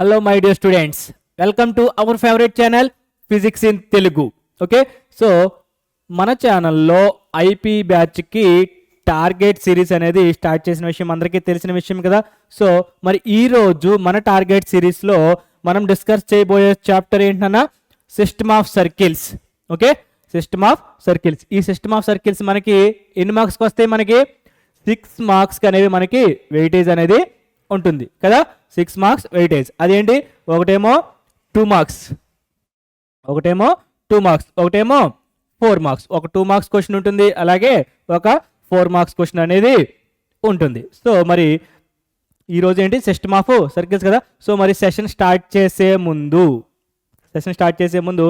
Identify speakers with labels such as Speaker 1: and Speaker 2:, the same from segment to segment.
Speaker 1: Hello my dear students, welcome to our favorite channel Physics in Telugu. Okay, so మన ఛానల్లో IP బ్యాచ్కి target series అనేది start చేసిన విషయం అందరికీ తెలిసిన విషయం కదా. సో మరి ఈరోజు మన టార్గెట్ సిరీస్లో మనం డిస్కస్ చేయబోయే చాప్టర్ ఏంటన్నా system of circles. Okay, system of circles. ఈ సిస్టమ్ ఆఫ్ సర్కిల్స్ మనకి ఎన్ని మార్క్స్కి వస్తాయి? మనకి 6 మార్క్స్కి అనేవి మనకి వెయిటేజ్ అనేది ఉంటుంది కదా. 6 మార్క్స్ వెయిటేజ్. అదేంటి, ఒకటేమో 2 మార్క్స్, ఒకటేమో 2 మార్క్స్, ఒకటేమో 4 మార్క్స్. ఒక 2 మార్క్స్ క్వశ్చన్ ఉంటుంది, అలాగే ఒక 4 మార్క్స్ క్వశ్చన్ అనేది ఉంటుంది. సో మరి ఈరోజు ఏంటి, సిస్టమ్ ఆఫ్ సర్కిల్స్ కదా. సో మరి సెషన్ స్టార్ట్ చేసే ముందు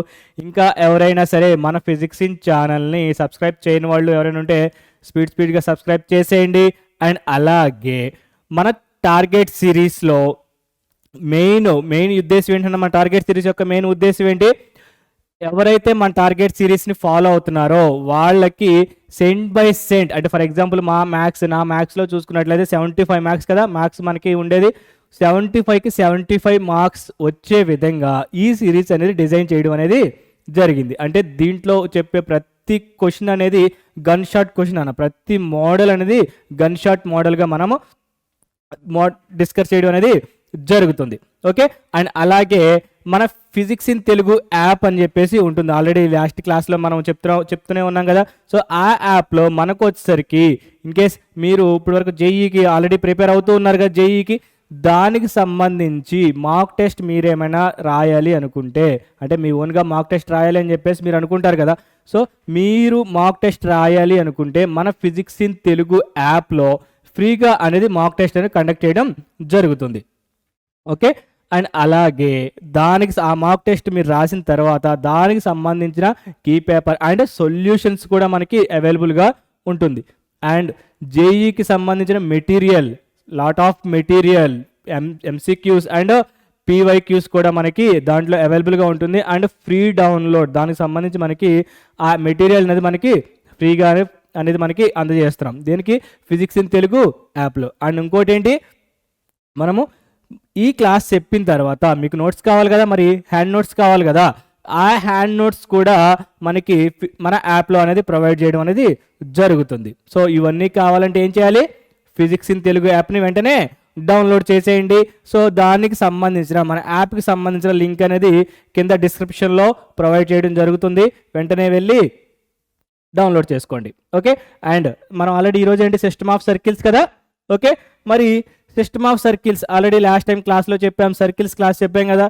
Speaker 1: ఇంకా ఎవరైనా సరే మన ఫిజిక్స్ ఇన్ ఛానల్ని సబ్స్క్రైబ్ చేయని వాళ్ళు ఎవరైనా ఉంటే స్పీడ్గా సబ్స్క్రైబ్ చేసేయండి. అండ్ అలాగే మన టార్గెట్ సిరీస్లో మెయిన్ ఉద్దేశం ఏంటంటే, మన టార్గెట్ సిరీస్ యొక్క మెయిన్ ఉద్దేశం ఏంటి, ఎవరైతే మన టార్గెట్ సిరీస్ని ఫాలో అవుతున్నారో వాళ్ళకి సెంట్ బై సెంట్, అంటే ఫర్ ఎగ్జాంపుల్ నా మ్యాథ్స్లో చూసుకున్నట్లయితే 75 మార్క్స్ కదా మ్యాథ్స్ మనకి ఉండేది. 75కి 75 మార్క్స్ వచ్చే విధంగా ఈ సిరీస్ అనేది డిజైన్ చేయడం అనేది జరిగింది. అంటే దీంట్లో చెప్పే ప్రతి క్వశ్చన్ అనేది గన్ షాట్ క్వశ్చన్ అన్న, ప్రతి మోడల్ అనేది గన్ షాట్ మోడల్గా మనము డిస్కస్ చేయడం అనేది జరుగుతుంది. ఓకే, అండ్ అలాగే మన ఫిజిక్స్ ఇన్ తెలుగు యాప్ అని చెప్పేసి ఉంటుంది. ఆల్రెడీ లాస్ట్ క్లాస్లో మనం చెప్తూనే ఉన్నాం కదా. సో ఆ యాప్లో మనకు వచ్చేసరికి ఇన్ కేస్ మీరు ఇప్పటివరకు జేఈకి ఆల్రెడీ ప్రిపేర్ అవుతూ ఉన్నారు కదా, జేఈకి దానికి సంబంధించి మాక్ టెస్ట్ మీరేమైనా రాయాలి అనుకుంటే, అంటే మీ ఓన్గా మాక్ టెస్ట్ రాయాలి అని చెప్పేసి మీరు అనుకుంటారు కదా. సో మీరు మాక్ టెస్ట్ రాయాలి అనుకుంటే మన ఫిజిక్స్ ఇన్ తెలుగు యాప్లో ఫ్రీగా అనేది మాక్ టెస్ట్ అనేది కండక్ట్ చేయడం జరుగుతుంది. ఓకే, అండ్ అలాగే దానికి ఆ మాక్ టెస్ట్ మీరు రాసిన తర్వాత దానికి సంబంధించిన కీ పేపర్ అండ్ సొల్యూషన్స్ కూడా మనకి అవైలబుల్గా ఉంటుంది. అండ్ జేఈకి సంబంధించిన material, lot of material, MCQs and PYQs కూడా మనకి దాంట్లో అవైలబుల్గా ఉంటుంది. అండ్ ఫ్రీ డౌన్లోడ్, దానికి సంబంధించి మనకి ఆ మెటీరియల్ అనేది మనకి ఫ్రీగా అనేది మనకి అందజేస్తున్నాం దీనికి ఫిజిక్స్ ఇన్ తెలుగు యాప్లో. అండ్ ఇంకోటి ఏంటి, మనము ఈ క్లాస్ చెప్పిన తర్వాత మీకు నోట్స్ కావాలి కదా, మరి హ్యాండ్ నోట్స్ కావాలి కదా, ఆ హ్యాండ్ నోట్స్ కూడా మనకి మన యాప్లో అనేది ప్రొవైడ్ చేయడం అనేది జరుగుతుంది. సో ఇవన్నీ కావాలంటే ఏం చేయాలి, ఫిజిక్స్ ఇన్ తెలుగు యాప్ని వెంటనే డౌన్లోడ్ చేసేయండి. సో దానికి సంబంధించిన మన యాప్కి సంబంధించిన లింక్ అనేది కింద డిస్క్రిప్షన్లో ప్రొవైడ్ చేయడం జరుగుతుంది, వెంటనే వెళ్ళి డౌన్లోడ్ చేసుకోండి. ఓకే, అండ్ మనం ఆల్రెడీ ఈరోజు ఏంటి, సిస్టమ్ ఆఫ్ సర్కిల్స్ కదా. ఓకే, మరి system of circles already last time క్లాస్లో చెప్పాం, సర్కిల్స్ క్లాస్ చెప్పాం కదా,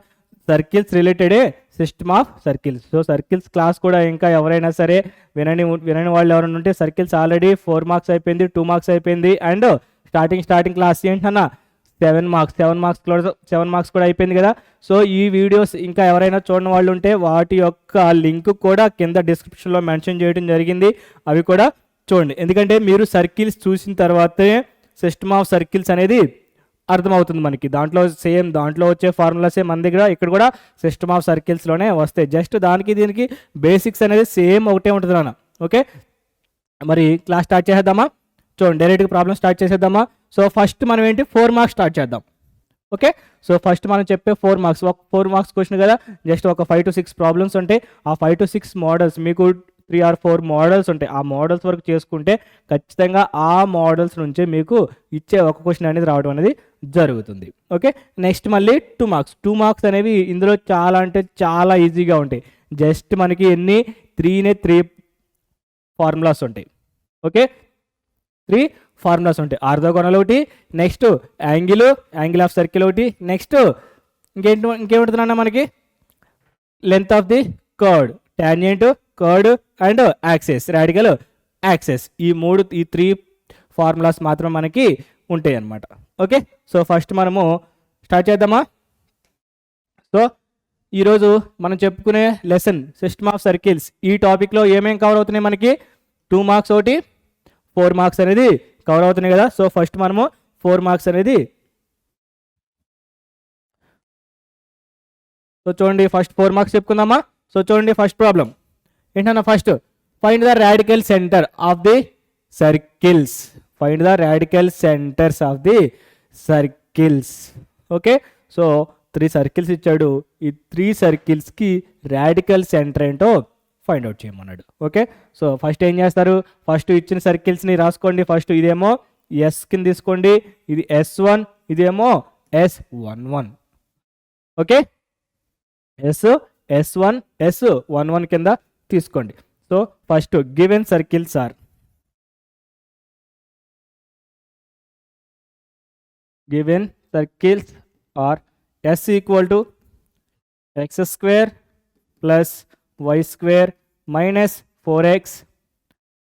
Speaker 1: సర్కిల్స్ రిలేటెడే system of circles. So circles class కూడా ఇంకా ఎవరైనా సరే వినని వాళ్ళు ఎవరైనా ఉంటే, సర్కిల్స్ ఆల్రెడీ 4 మార్క్స్ అయిపోయింది, 2 మార్క్స్ అయిపోయింది, అండ్ స్టార్టింగ్ క్లాస్ ఏంటన్నా 7 మార్క్స్ కూడా అయిపోయింది కదా. సో ఈ వీడియోస్ ఇంకా ఎవరైనా చూడని వాళ్ళు ఉంటే వాటి యొక్క లింక్ కూడా కింద డిస్క్రిప్షన్లో మెన్షన్ చేయడం జరిగింది, అవి కూడా చూడండి. ఎందుకంటే మీరు సర్కిల్స్ చూసిన తర్వాతే సిస్టమ్ ఆఫ్ సర్కిల్స్ అనేది అర్థమవుతుంది మనకి. దాంట్లో వచ్చే ఫార్ములాసే మన దగ్గర ఇక్కడ కూడా సిస్టమ్ ఆఫ్ సర్కిల్స్లోనే వస్తాయి. జస్ట్ దానికి దీనికి బేసిక్స్ అనేది సేమ్ ఒకటే ఉంటుంది అన్న. ఓకే, మరి క్లాస్ స్టార్ట్ చేసేద్దామా? చూడండి, డైరెక్ట్గా ప్రాబ్లమ్ స్టార్ట్ చేసేద్దామా? సో ఫస్ట్ మనం ఏంటి, 4 మార్క్స్ స్టార్ట్ చేద్దాం. ఓకే, సో ఫస్ట్ మనం చెప్పే 4 మార్క్స్ క్వశ్చన్ కదా, జస్ట్ ఒక 5 to 6 ప్రాబ్లమ్స్ ఉంటాయి. ఆ 5 to 6 మోడల్స్ మీకు 3 or 4 మోడల్స్ ఉంటాయి. ఆ మోడల్స్ వరకు చేసుకుంటే ఖచ్చితంగా ఆ మోడల్స్ నుంచి మీకు ఇచ్చే ఒక క్వశ్చన్ అనేది రావడం అనేది జరుగుతుంది. ఓకే, నెక్స్ట్ మళ్ళీ 2 మార్క్స్ అనేవి ఇందులో చాలా అంటే చాలా ఈజీగా ఉంటాయి. జస్ట్ మనకి 3 ఫార్ములాస్ ఉంటాయి. ఓకే, 3 ఫార్ములాస్ ఉంటాయి. ఆర్థోగోనల్ ఒకటి, నెక్స్ట్ యాంగిల్ ఆఫ్ సర్కిల్ ఒకటి, నెక్స్ట్ ఇంకేముంటుందన్నా మనకి length of the curd, tangent, curd and access, radical access. ఈ 3 ఫార్ములాస్ మాత్రం మనకి ఉంటాయి అన్నమాట. ఓకే, సో ఫస్ట్ మనము స్టార్ట్ చేద్దామా? సో ఈరోజు మనం చెప్పుకునే లెసన్ సిస్టమ్ ఆఫ్ సర్కిల్స్, ఈ టాపిక్లో ఏమేమి కవర్ అవుతున్నాయి మనకి, 2 మార్క్స్ ఒకటి, 4 మార్క్స్ అనేది కవర్ అవుతున్నాయి కదా. సో ఫస్ట్ మనము 4 మార్క్స్ అనేది, సో చూడండి ఫస్ట్ 4 మార్క్స్ చెప్పుకుందామా? సో చూడండి ఫస్ట్ ప్రాబ్లం ఏంటన్నా, first find the radical centre of the circles. Find the radical centres of the circles. Okay, so 3 circles ఇచ్చాడు. ఈ 3 సర్కిల్స్కి రాడికల్ సెంటర్ ఏంటో ఫైండ్ అవుట్ చేయమన్నాడు. Okay, so first ఏం చేస్తారు, first ఇచ్చిన సర్కిల్స్ని రాసుకోండి. ఫస్ట్ ఇదేమో ఎస్ కింద తీసుకోండి, ఇది S1, ఇదేమో S11. ఓకే, S1 S11 కింద తీసుకోండి. So first given circles are S equal to x square plus y square minus 4x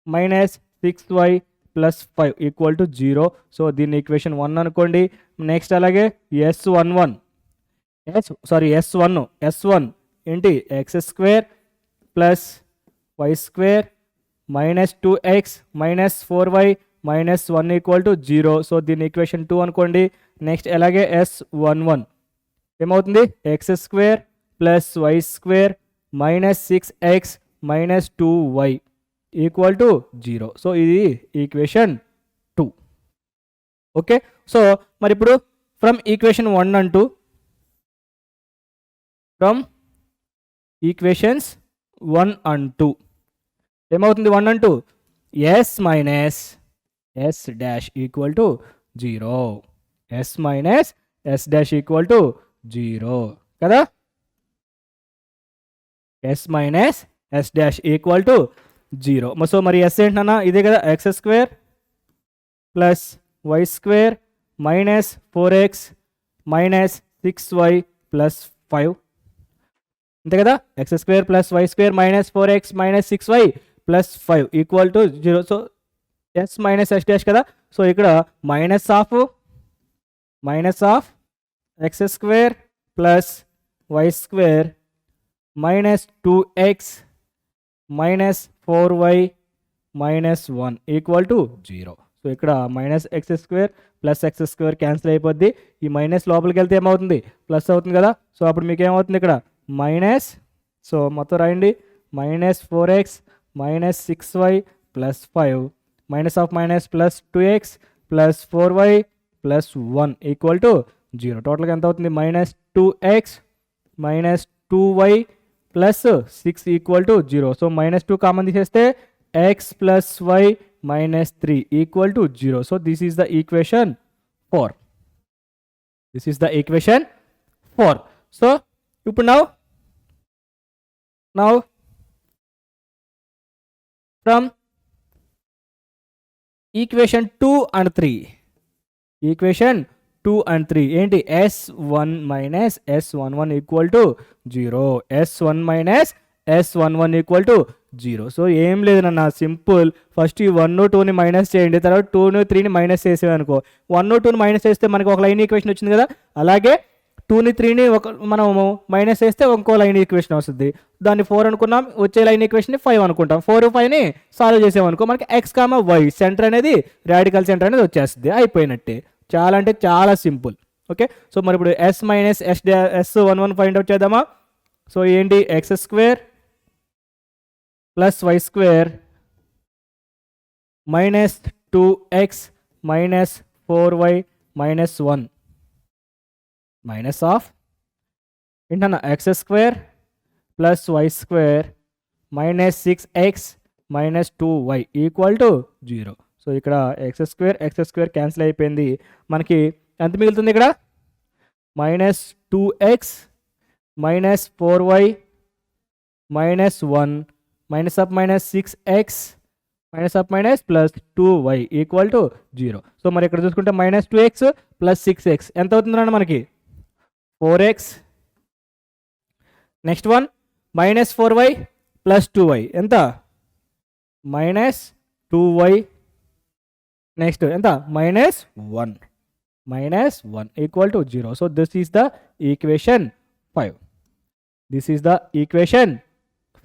Speaker 1: minus 6y plus 5 equal to 0. So దీన్ని ఈక్వేషన్ 1 అనుకోండి. నెక్స్ట్ అలాగే S1 ఏంటి, x square plus why square minus 2x minus 4y minus 1 equal to 0. So దీన్ని equation 2 అనుకోండి. Next అలాగే S11 ఏమవుతుంది, x square plus why square minus 6x minus 2y equal to 0. So ఇది equation 2. Okay, so మరి ఇప్పుడు from equation 1 అంటూ from equations 1 and 2 ఏమవుతుంది, 1 and 2 s minus s dash equal to 0, s minus s dash equal to 0 కదా, s minus s dash equal to 0. So మరి s ఏంటన్నా, ఇదే కదా, x square plus why square minus 4x minus 6y plus 5 అంతే కదా, x square plus why square minus 4x minus 6y plus 5 equal to 0. So S minus S dash కదా, so ఇక్కడ minus of x square plus why square minus 2x minus 4y minus 1 equal to 0. So ఇక్కడ minus X square plus X square cancel అయిపోద్ది. ఈ minus లోపలికి వెళ్తే ఏమవుతుంది, plus అవుతుంది కదా. సో అప్పుడు మీకు ఏమవుతుంది ఇక్కడ మైనస్, సో మొత్తం రాయండి, minus 4x minus 6y plus 5 minus of minus plus 2x plus 4y plus 1 equal to 0. టోటల్గా ఎంత అవుతుంది, minus 2x minus 2y plus 6 equal to 0. So minus 2 common తీసేస్తే x plus y minus 3 equal to 0. So this is the equation 4. So ఇప్పుడు now from equation 2 and 3 ఏంటి, s1 minus s11 equal to 0, s1 minus s11 equal to 0. So ఏం లేదు నాన్న, simple. First ఈ 1 2ని minus చేయండి, తర్వాత 2 3ని మైనస్ చేసేవనుకో, 1 2ని మైనస్ చేస్తే మనకి ఒక లైన్ ఈక్వేషన్ వచ్చింది కదా. అలాగే 2ని 3ని మనము మైనస్ చేస్తే ఇంకో లైన్ ఈక్వేషన్ వస్తుంది. దాన్ని 4 అనుకున్నాం, వచ్చే లైన్ ఈక్వేషన్ని 5 అనుకుంటాం. 4 5ని సాల్వ్ చేసామనుకో మనకి x, y సెంటర్ అనేది, రాడికల్ సెంటర్ అనేది వచ్చేస్తుంది, అయిపోయినట్టే. చాలా అంటే చాలా సింపుల్. ఓకే, సో మరి ఇప్పుడు s minus s11 find out చేద్దామా. సో ఏంటి, x square plus why square minus 2x minus 4y minus 1 minus of ఏంటన్నా, x square plus why square minus 6x minus 2y equal to 0. So ఇక్కడ x square cancel అయిపోయింది. మనకి ఎంత మిగులుతుంది ఇక్కడ, minus 2x minus 4y minus 1 minus of minus 6x minus of minus plus 2y equal to 0. So మరి ఇక్కడ చూసుకుంటే minus 2x plus 6x ఎంత అవుతుందండి మనకి, 4x. Next one minus 4y plus 2y ఎంత, మైనస్ 2y. నెక్స్ట్ ఎంత, minus 1 equal to 0. So this is the equation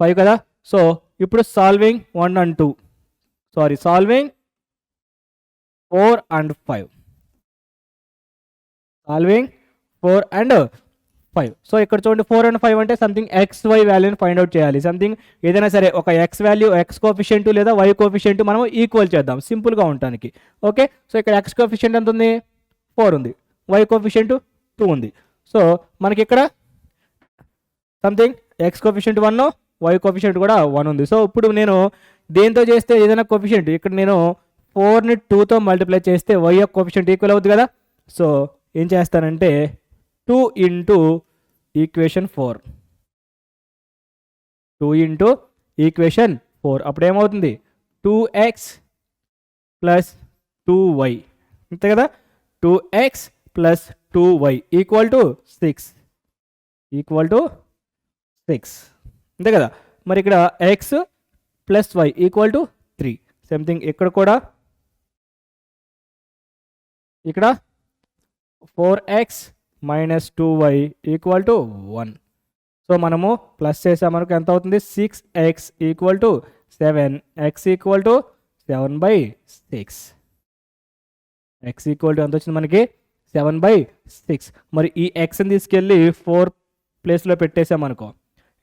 Speaker 1: 5. కదా. So ఇప్పుడు solving 1 and 2, solving 4 and 5. So ఇక్కడ చూడండి 4 and 5 అంటే సంథింగ్ ఎక్స్ వై వాల్యూని ఫైండ్ అవుట్ చేయాలి. సంథింగ్ ఏదైనా సరే ఒక ఎక్స్ వాల్యూ, ఎక్స్ కోఫిషియంట్ లేదా వై కోఫిషియంట్ మనం ఈక్వల్ చేద్దాం సింపుల్గా ఉండటానికి. ఓకే, సో ఇక్కడ ఎక్స్ కోఫిషియంట్ ఎంత ఉంది, 4 ఉంది, వై కోఫిషియంట్ 2 ఉంది. సో మనకి ఇక్కడ something x coefficient 1, y coefficient కూడా 1 ఉంది. సో ఇప్పుడు నేను దేంతో చేస్తే ఏదైనా కోఫిషియంట్ ఇక్కడ నేను 4ని 2తో మల్టిప్లై చేస్తే వై యొక్క కోఫిషియంట్ ఈక్వల్ అవుతుంది కదా. సో ఏం చేస్తానంటే 2 ఇంటూ ఈక్వేషన్ 4, 2 ఇంటూ ఈక్వేషన్ 4 అప్పుడు ఏమవుతుంది 2x ప్లస్ 2y అంతే కదా. 2x plus 2y equal to 6 అంతే కదా. మరి ఇక్కడ x plus y equal to 3. Same thing ఇక్కడ కూడా ఇక్కడ 4x minus 2y equal to 1. So మనము ప్లస్ చేసామనుకో ఎంత అవుతుంది 6x equal to 7, x equal to 7/6. x equal to ఎంత వచ్చింది మనకి 7/6. మరి ఈ xని తీసుకెళ్ళి 4 ప్లేస్లో పెట్టేసామనుకో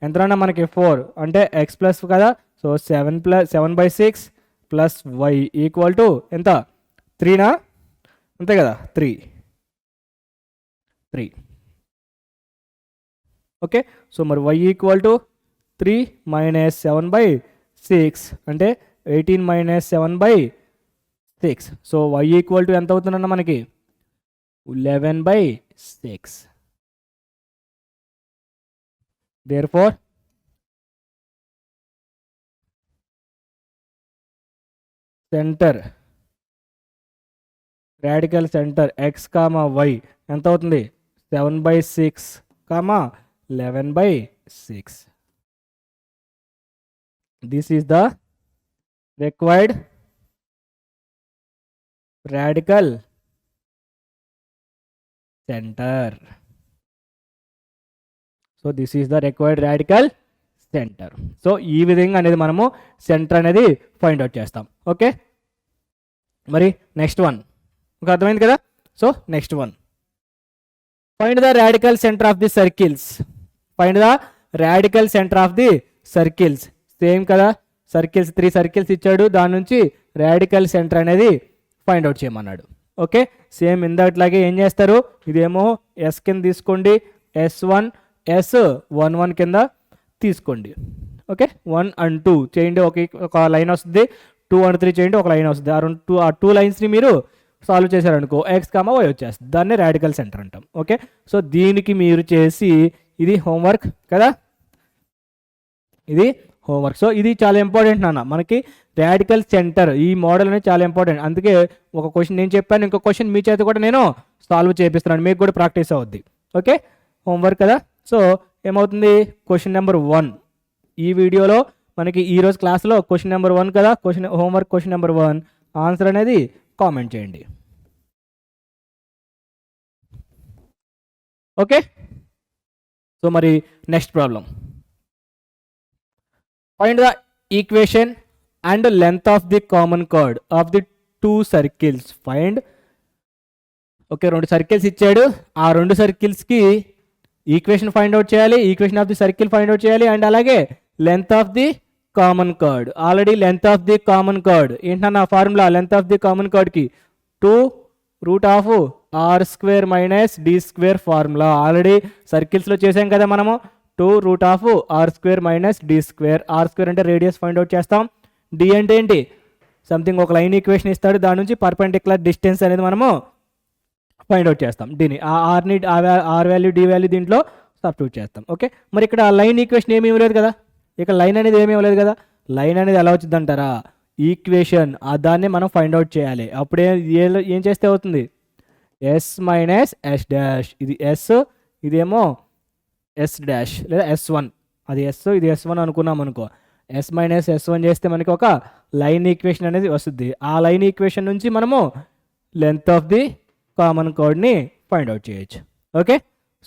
Speaker 1: ఎంతనా మనకి 4 అంటే x ప్లస్ కదా. So 7/6 plus y equal to ఎంత 3నా అంతే కదా 3. ఓకే. సో మరి y ఈక్వల్ టు 3 మైనస్ 7/6 అంటే 18 minus 7/6. So y equal to ఎంత అవుతుందన్న మనకి 11/6. Therefore centre radical centre x, y ఎంత అవుతుంది 7/6, 11/6. This is the required radical center. So this is the required radical center. So ఈ విధంగా అనేది మనము సెంటర్ అనేది ఫైండ్ అవుట్ చేస్తాం. ఓకే. మరి నెక్స్ట్ వన్ ఒక అర్థమైంది కదా. So next one find the radical centre of the circles. Find the radical centre of the circles. Same కదా, సర్కిల్స్ 3 సర్కిల్స్ ఇచ్చాడు, దాని నుంచి రాడికల్ సెంటర్ అనేది ఫైండ్ అవుట్ చేయమన్నాడు. ఓకే. సేమ్ ఇందాట్లాగే ఏం చేస్తారు, ఇదేమో ఎస్ కింద తీసుకోండి, S1 S11 కింద తీసుకోండి. ఓకే. 1 and 2 చేయండి, ఒక లైన్ వస్తుంది. 2 and 3 చేయండి, ఒక లైన్ వస్తుంది. ఆ టూ లైన్స్ని మీరు సాల్వ్ చేశారనుకో x, y వచ్చేస్తుంది. దాన్ని రాడికల్ సెంటర్ అంటాం. ఓకే. సో దీనికి మీరు చేసి ఇది హోంవర్క్ కదా, ఇది హోంవర్క్. సో ఇది చాలా ఇంపార్టెంట్ నాన్న, మనకి రాడికల్ సెంటర్ ఈ మోడల్ అనేది చాలా ఇంపార్టెంట్. అందుకే ఒక క్వశ్చన్ నేను చెప్పాను, ఇంకో క్వశ్చన్ మీ చేత కూడా నేను సాల్వ్ చేపిస్తున్నాను, మీకు కూడా ప్రాక్టీస్ అవుద్ది. ఓకే. హోంవర్క్ కదా. సో ఏమవుతుంది క్వశ్చన్ నెంబర్ 1 ఈ వీడియోలో మనకి ఈరోజు క్లాస్లో క్వశ్చన్ నెంబర్ 1 కదా, హోంవర్క్ క్వశ్చన్ నెంబర్ 1 ఆన్సర్ అనేది కామెంట్ చేయండి. ఓకే. సో మరి next problem, find the equation and length of the common chord of the 2 circles. Find. Okay, 2 circles ఇచ్చాడు, ఆ 2 సర్కిల్స్కి ఈక్వేషన్ ఫైండ్ అవుట్ చేయాలి, equation of the circle find out చేయాలి, and అలాగే length of the common chord. Already length of the common chord ఏంటన్నా formula, length of the common కార్డ్కి 2√r² minus d² formula already సర్కిల్స్లో చేసాం కదా మనము. 2√r² minus d². r² అంటే radius find out చేస్తాం, d అంటే ఏంటి సంథింగ్ ఒక లైన్ ఈక్వేషన్ ఇస్తాడు, దాని నుంచి పర్పెండిక్యులర్ డిస్టెన్స్ అనేది మనము ఫైండ్ అవుట్ చేస్తాం. దీన్ని ఆర్ని ఆర్ వాల్యూ డి వాల్యూ దీంట్లో సబ్స్టిట్యూట్ చేస్తాం. ఓకే. మరి ఇక్కడ లైన్ ఈక్వేషన్ ఏమీ లేదు కదా, ఇక్కడ లైన్ అనేది ఏమీ లేదు కదా. లైన్ అనేది ఎలా వచ్చింది అంటారా, ఈక్వేషన్ దాన్ని మనం ఫైండ్ అవుట్ చేయాలి. అప్పుడే ఏం చేస్తే అవుతుంది ఎస్ మైనస్ ఎస్ డాష్, ఇది ఎస్ ఇదేమో ఎస్ డాష్ లేదా S1, అది ఎస్ ఇది S1 అనుకున్నాం అనుకో, ఎస్ మైనస్ S1 చేస్తే మనకి ఒక లైన్ ఈక్వేషన్ అనేది వస్తుంది. ఆ లైన్ ఈక్వేషన్ నుంచి మనము లెంత్ ఆఫ్ ది కామన్ కార్డ్ని ఫైండ్ అవుట్ చేయొచ్చు. ఓకే.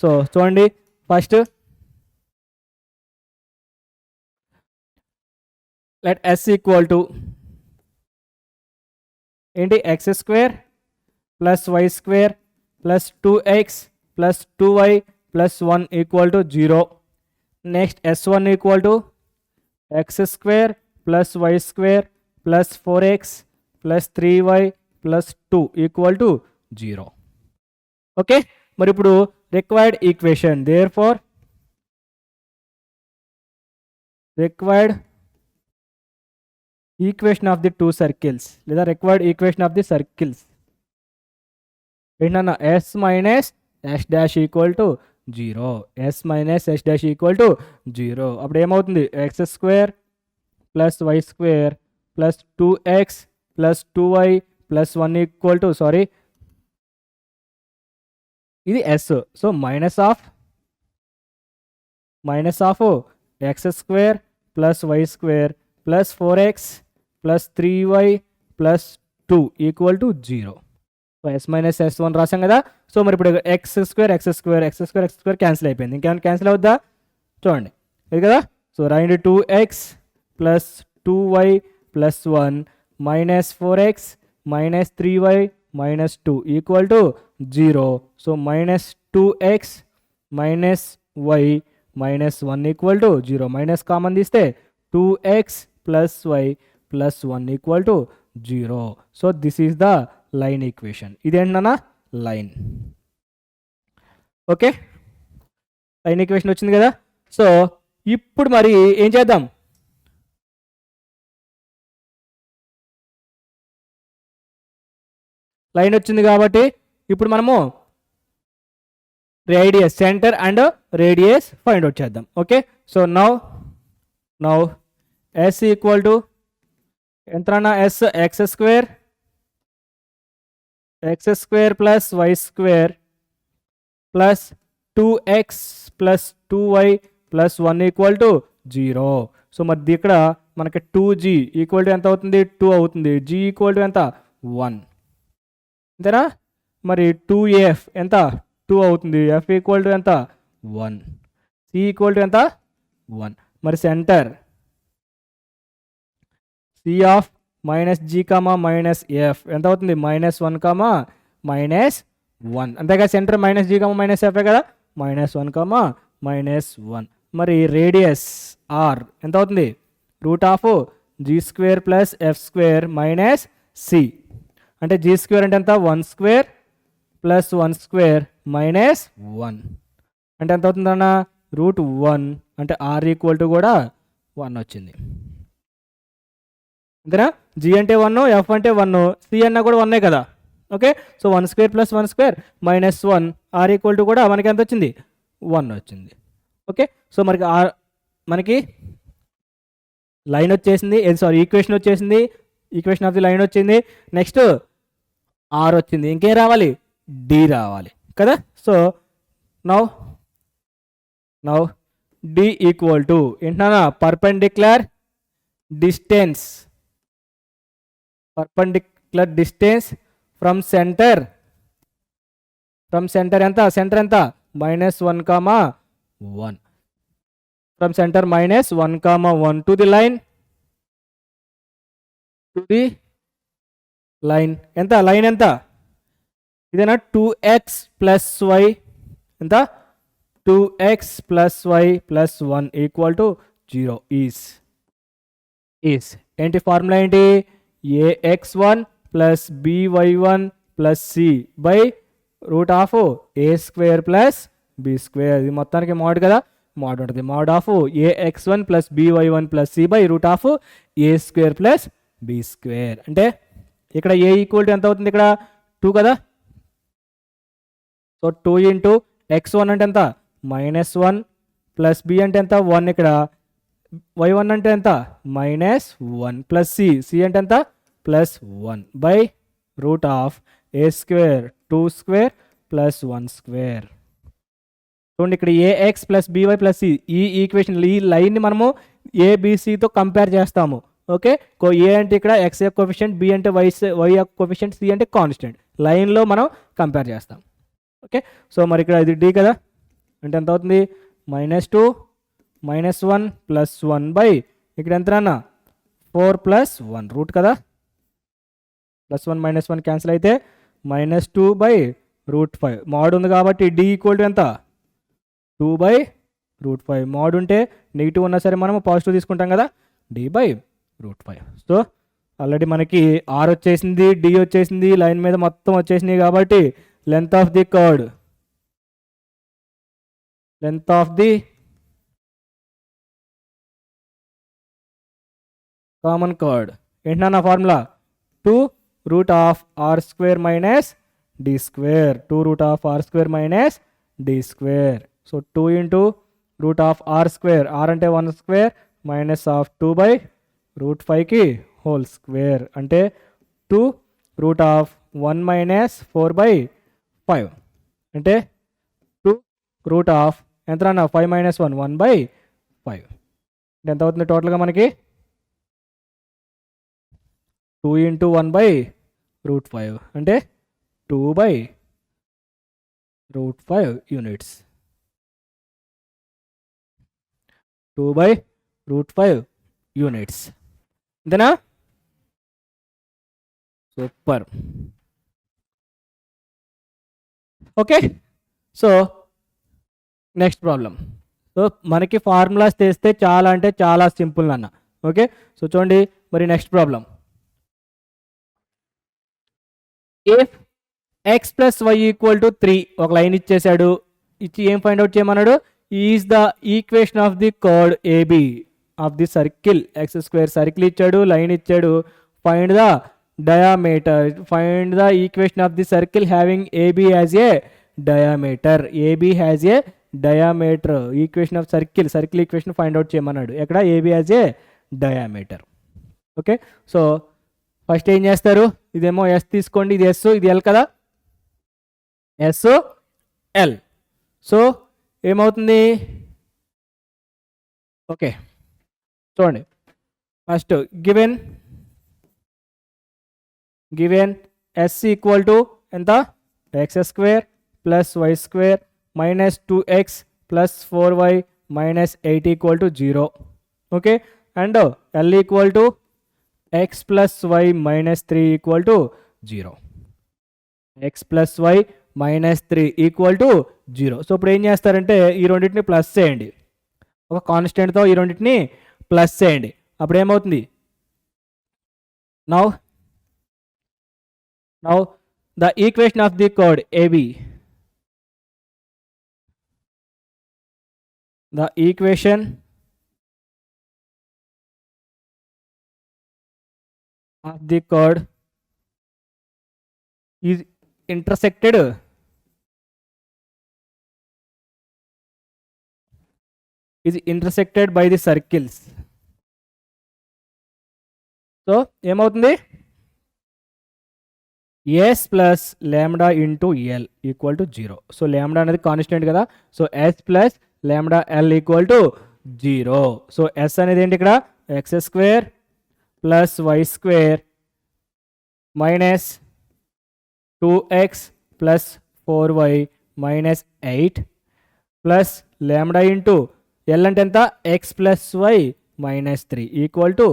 Speaker 1: సో చూడండి, first let S equal to ఏంటి x² plus y² plus 2x plus 2y plus 1 equal to 0. Next S1 equal to x² plus y² plus 4x plus 3y plus 2 equal to 0. Okay. మరి ఇప్పుడు required equation. Therefore, required equation of the two circles లేదా required equation of the circles ఏంటన్నా s minus s dash equal to 0. s minus s dash equal to 0. అప్పుడు ఏమవుతుంది x square plus y square plus 2x plus 2y plus 1 equal to sorry ఇది s. So minus of x square plus y square plus 4x plus 3y plus 2 equal to 0. So S minus s1 రాసాం కదా. So మరి ఇప్పుడు X square cancel అయిపోయింది. ఇంకేమైనా cancel అవుద్దా చూడండి ఇది కదా. సో రాయండి 2x plus 2y plus 1 minus 4x minus 3y minus 2 equal to 0. So minus 2x minus y minus 1 equal to 0. Minus common తీస్తే 2x plus y plus 1 equal to 0. So this is the line equation. ఇదేంటన్నా line. Okay line equation వచ్చింది కదా. So ఇప్పుడు మరి ఏం చేద్దాం, line వచ్చింది కాబట్టి ఇప్పుడు మనము radius center and radius find out చేద్దాం. Okay so now S equal to ఎంతనా S x square plus why square plus 2x plus 2y plus 1 equal to 0. So మరి ఇక్కడ మనకి 2g ఈక్వల్ టు ఎంత అవుతుంది 2 అవుతుంది. g ఈక్వల్ టు ఎంత 1 అంతేనా. మరి 2f ఎంత 2 అవుతుంది. f ఈక్వల్ టు ఎంత 1. c ఈక్వల్ టు ఎంత 1. మరి centre c of minus g comma minus f ఎంత అవుతుంది -1 కామా -1 అంతేగా. Centre minus g comma minus f కదా. -1 కామా -1. మరి రేడియస్ r ఎంత అవుతుంది route of g square plus f square minus c అంటే g స్క్వేర్ అంటే ఎంత 1 స్క్వేర్ ప్లస్ 1 స్క్వేర్ మైనస్ 1 అంటే ఎంత అవుతుంది అన్న √1 అంటే r ఈక్వల్ టు కూడా 1 వచ్చింది అంతేనా. g అంటే 1 f అంటే 1 c అన్న కూడా 1 కదా. Okay so 1 square plus 1 square minus 1 r equal to కూడా మనకి ఎంత వచ్చింది 1 వచ్చింది. ఓకే సో మనకి లైన్ వచ్చేసింది, సారీ ఈక్వేషన్ వచ్చేసింది, ఈక్వేషన్ ఆఫ్ ది లైన్ వచ్చింది. నెక్స్ట్ r వచ్చింది, ఇంకేం రావాలి d రావాలి కదా. So now d equal to ఏంటన్నా పర్పెండిక్యులర్ డిస్టెన్స్ ఫ్రమ్ సెంటర్ ఎంత సెంటర్ ఎంత -1 comma 1 from centre -1 comma 1 to the line ఎంత లైన్ ఎంత ఇదేనా 2x ప్లస్ y ఎంత 2x plus y plus 1 equal to 0 is ఏంటి ఫార్ములా ఏంటి ax1 plus by1 plus c by root of a square plus b square. ఇది మొత్తానికి mode కదా, mode ఉంటుంది. Mode of ax1 plus by1 plus c by root of a square plus b square. అంటే ఇక్కడ a equal to ఎంత అవుతుంది ఇక్కడ 2 కదా. సో 2 ఇంటూ x1 అంటే ఎంత -1 ప్లస్ b అంటే ఎంత 1 ఇక్కడ y1 అంటే ఎంత -1 ప్లస్ c అంటే ఎంత +1 by root of a square 2 square plus 1 square. చూడండి ఇక్కడ ax plus by plus c ఈ ఈక్వేషన్ ఈ లైన్ని మనము abcతో కంపేర్ చేస్తాము. ఓకే ఏ అంటే ఇక్కడ x యొక్క కోఎఫిషియంట్, b అంటే y యొక్క కోఎఫిషియంట్, c అంటే కాన్స్టెంట్. లైన్లో మనం కంపేర్ చేస్తాం. ఓకే సో మరి ఇక్కడ ఇది d కదా అంటే ఎంత అవుతుంది -2 -1 ప్లస్ 1 బై ఇక్కడ ఎంత అన్న 4 ప్లస్ 1 రూట్ కదా. +1 -1 క్యాన్సిల్ అయితే -2 బై √5 మోడ్ ఉంది కాబట్టి d ఈక్వల్ టు ఎంత 2 బై √5. మోడ్ ఉంటే నెగిటివ్ ఉన్నా సరే మనం పాజిటివ్ తీసుకుంటాం కదా d బై √5. సో ఆల్రెడీ మనకి r వచ్చేసింది, d వచ్చేసింది, లైన్ మీద మొత్తం వచ్చేసినాయి కాబట్టి length of the curve length of the common chord ఏంటన్నా నా formula 2 root of R square minus D square 2 root of R square minus D square. So 2 into root of R square, R అంటే 1 square minus of 2 by root 5కి whole square అంటే 2 root of 1 minus 4 by 5 అంటే 2 root of ఎంత అన్న 5 minus 1 1 by 5 ఎంత అవుతుంది టోటల్గా మనకి 2 ఇంటూ 1 బై రూట్ 5 అంటే 2 by root 5 units. 2 by root 5 units అంతేనా? Super. Okay, so next problem. So మనకి ఫార్ములాస్ తెస్తే చాలా అంటే చాలా సింపుల్ అన్న. ఓకే, సో చూడండి మరి next problem. If x plus y equal to 3 ఒక లైన్ ఇచ్చేసాడు, ఇచ్చి ఏం ఫైండ్ అవుట్ చేయమన్నాడు, is the equation of the chord AB of the circle. X square circle ఇచ్చాడు, లైన్ ఇచ్చాడు, find the diameter, find the equation of the circle having AB as a diameter. AB has a diameter, equation of circle, circle equation find out చేయమన్నాడు, ఎక్కడ AB as a diameter. Okay, so first ఏం చేస్తారు, ఇదేమో yes తీసుకోండి, ఇది yes, ఇది L కదా, S L. So ఏమవుతుంది, ఓకే చూడండి first given S equal to ఎంత, x square plus why square minus 2x plus 4y minus 8 equal to 0. Okay, and L equal to x plus y minus 3 equal to 0. X plus y minus 3 equal to 0. So ఇప్పుడు ఏం చేస్తారంటే ఈ రెండింటిని plus చేయండి, ఒక కాన్స్టెంట్తో ఈ రెండింటిని plus చేయండి, అప్పుడు ఏమవుతుంది, now the equation of the chord AB, the equation of the chord is intersected by the circles. So ఏమవుతుంది, s plus lambda into L equal to 0. So lambda అనేది కాన్స్టెంట్ కదా, so s plus lambda L equal to 0. So S అనేది ఏంటి ఇక్కడ, x square plus why square minus 2x plus 4y minus 8 plus lambda into L అంటే ఎంత, x plus y minus 3 equal to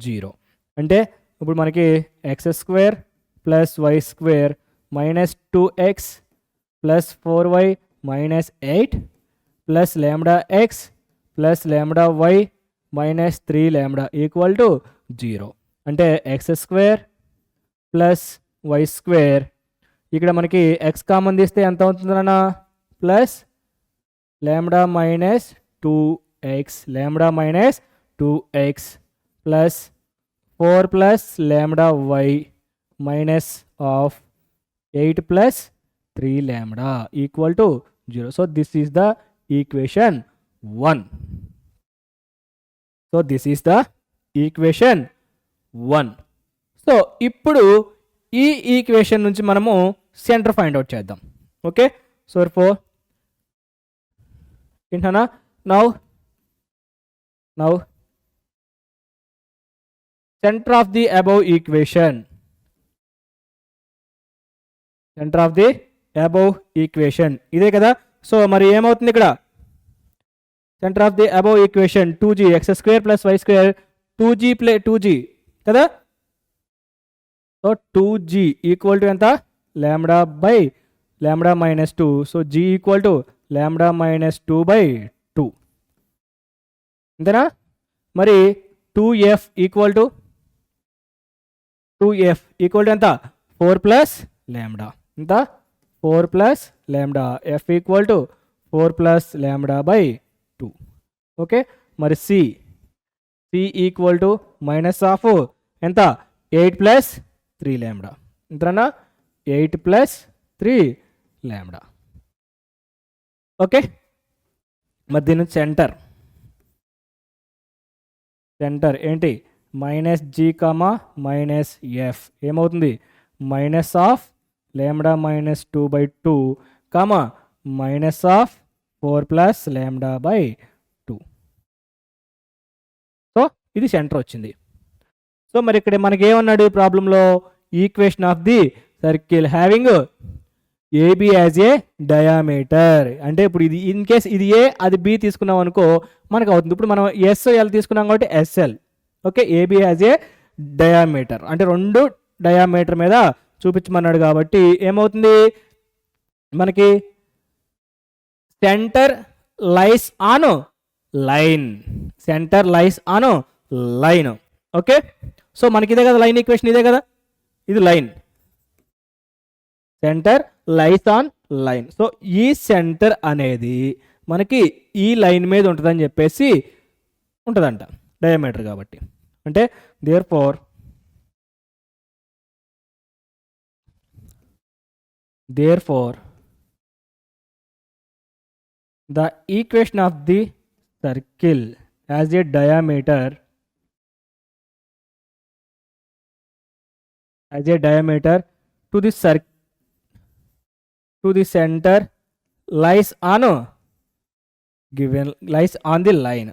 Speaker 1: 0. అంటే ఇప్పుడు మనకి x square plus why square minus 2x plus 4y minus 8 plus lambda X plus lambda y minus 3 lambda equal to 0. అంటే x square plus why square, ఇక్కడ మనకి x common తీస్తే ఎంత అవుతుందన్న, plus lambda minus 2x, lambda minus 2x plus 4 plus lambda y minus of 8 plus 3 lambda equal to 0. So this is the equation 1. So this is the equation 1. So ఇప్పుడు ఈ equation నుంచి మనము center find out చేద్దాం. Okay, so four ఏంటన్నా, now centre of the above equation, centre of the above equation ఇదే కదా. So మరి ఏమవుతుంది ఇక్కడ, centre of the above equation 2g x square plus why square 2g plus 2g కదా. So 2g equal to ఎంత, lambda by lambda minus 2. So g equal to lambda minus 2 by 2 అంతేనా. మరి 2f equal to ఎంత, 4 plus lambda, ఎంత 4 plus lambda, f equal to 4 plus lambda by 2. Okay, మరి C equal to minus of ఎంత 8 plus 3 ల్యాండా, ఎంతనా 8 plus 3 ల్యాండా. Okay, మరి దీని సెంటర్ ఏంటి minus G comma minus F ఏమవుతుంది minus of lambda minus 2/2 comma minus of 4 plus lambda by 2. So ఇది సెంటర్ వచ్చింది. సో మరి ఇక్కడ మనకి ఏమన్నాడు ఈ ప్రాబ్లంలో equation of the circle having AB as a diameter. అంటే ఇప్పుడు ఇది ఇన్ కేస్ ఇది ఏ అది బి తీసుకున్నాం అనుకో మనకు అవుతుంది. ఇప్పుడు మనం ఎస్ఎల్ తీసుకున్నాం కాబట్టి SL. Okay, AB as a diameter అంటే 2 డయామీటర్ మీద చూపించమన్నాడు కాబట్టి ఏమవుతుంది మనకి centre lies on line. Okay, so మనకి ఇదే కదా లైన్ ఈక్వేషన్, ఇదే కదా ఇది line. Centre lies on line. So ఈ సెంటర్ అనేది మనకి ఈ లైన్ మీద ఉంటుందని చెప్పేసి ఉంటుందంట డయామీటర్ కాబట్టి. అంటే therefore the equation of the circle as a diameter to the center lies on the line.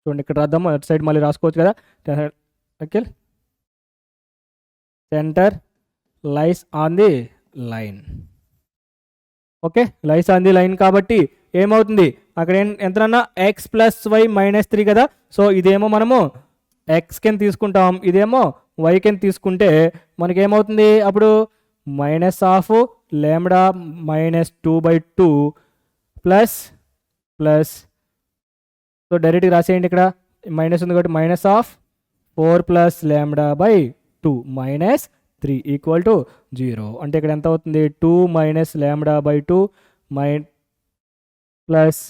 Speaker 1: చూడండి ఇక్కడ రాద్దాము, అటు సైడ్ మళ్ళీ రాసుకోవచ్చు కదా. Circle centre lies on the line. Okay, lies on the line కాబట్టి ఏమవుతుంది అక్కడ ఎంతనన్నా ఎక్స్ ప్లస్ వై మైనస్ 3 కదా. సో ఇదేమో మనము ఎక్స్ కింద తీసుకుంటాం, ఇదేమో వై కింద తీసుకుంటే మనకి ఏమవుతుంది అప్పుడు minus of lambda minus 2/2 plus so డైరెక్ట్గా రాసేయండి. ఇక్కడ మైనస్ ఉంది కాబట్టి minus of 4 plus lambda by 2 minus 3 equal to 0. అంటే ఇక్కడ ఎంత అవుతుంది 2 minus lambda by 2 plus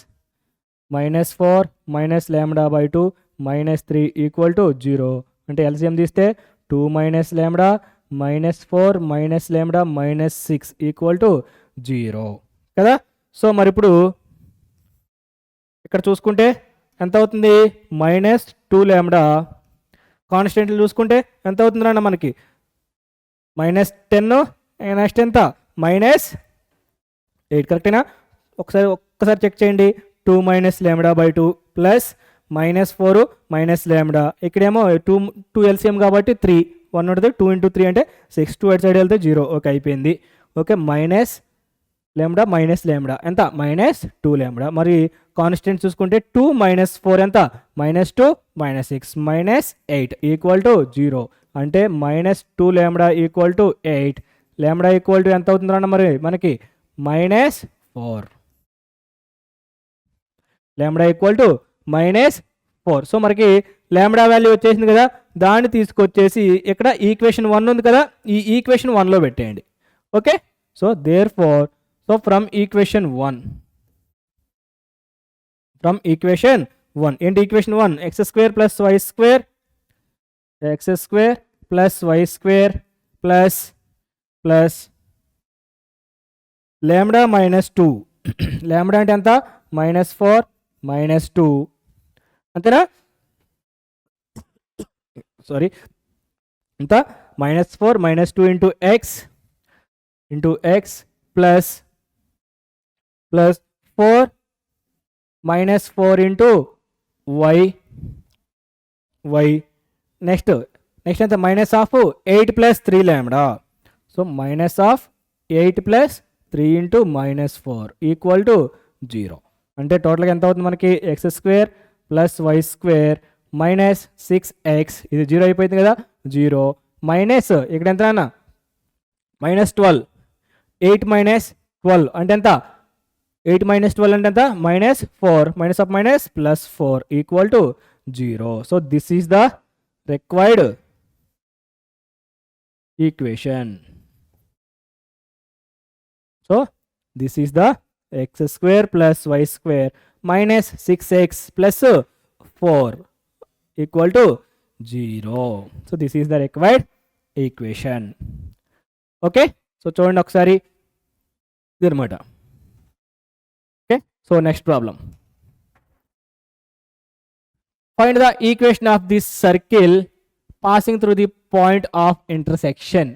Speaker 1: minus 4 minus lambda by 2 minus 3 equal to 0. అంటే ఎల్సిఎం తీస్తే 2 minus lambda minus 4 minus lambda minus 6 equal to 0 కదా. సో మరి ఇప్పుడు ఇక్కడ చూసుకుంటే ఎంత అవుతుంది మైనస్ 2 ల్యాండా. కాన్స్టెంట్లు చూసుకుంటే ఎంత అవుతుంది అన్న మనకి మైనస్ 10, నెక్స్ట్ ఎంత మైనస్ 8 కరెక్టేనా. ఒక్కసారి చెక్ చేయండి. 2 minus lambda by 2 plus minus 4 minus lambda. ఇక్కడేమో 2 ఎల్సిఎం కాబట్టి 3 1 ఉంటుంది. 2 × 3 అంటే 6, 2 అటు సైడ్ వెళ్తే 0. ఓకే అయిపోయింది. Okay minus lambda minus lambda ఎంత మైనస్ 2 ల్యాండా. మరి కాన్స్టెంట్ చూసుకుంటే 2 మైనస్ 4 ఎంత minus 2 minus 6 minus 8 equal to 0. అంటే minus 2 lambda equal to 8. Lambda equal to ఎంత అవుతుందన్న మరి మనకి minus 4. Lambda equal to minus 4. So మనకి ల్యాండా వాల్యూ వచ్చేసింది కదా, దాన్ని తీసుకొచ్చేసి ఇక్కడ ఈక్వేషన్ 1 ఉంది కదా, ఈ ఈక్వేషన్ 1లో పెట్టేయండి. Okay, so therefore from equation 1 ఏంటి equation 1 x square plus why square plus lambda minus 2. Lambda అంటే ఎంత మైనస్ 4 మైనస్ 2 అంతేనా. సారీ ఎంత minus 4 minus 2 into x plus 4 minus 4 into y next ఎంత minus of 8 plus 3 lambda. So minus of 8 plus 3 into minus 4 equal to 0. అంటే టోటల్గా ఎంత అవుతుంది మనకి x square plus why square minus 6x. ఇది 0 అయిపోయింది కదా, 0 మైనస్ ఇక్కడ ఎంత అన్న మైనస్ 12. 8 మైనస్ 12 అంటే ఎంత 8 మైనస్ 12 అంటే ఎంత minus 4 minus of minus plus 4 equal to 0. So this is the required equation. So this is the x square plus why square minus 6x plus 4 equal to 0. So this is the required equation. Okay, so చూడండి ఒకసారి ఇది అనమాట. Okay, so next problem. Find the equation of this circle passing through the point of intersection.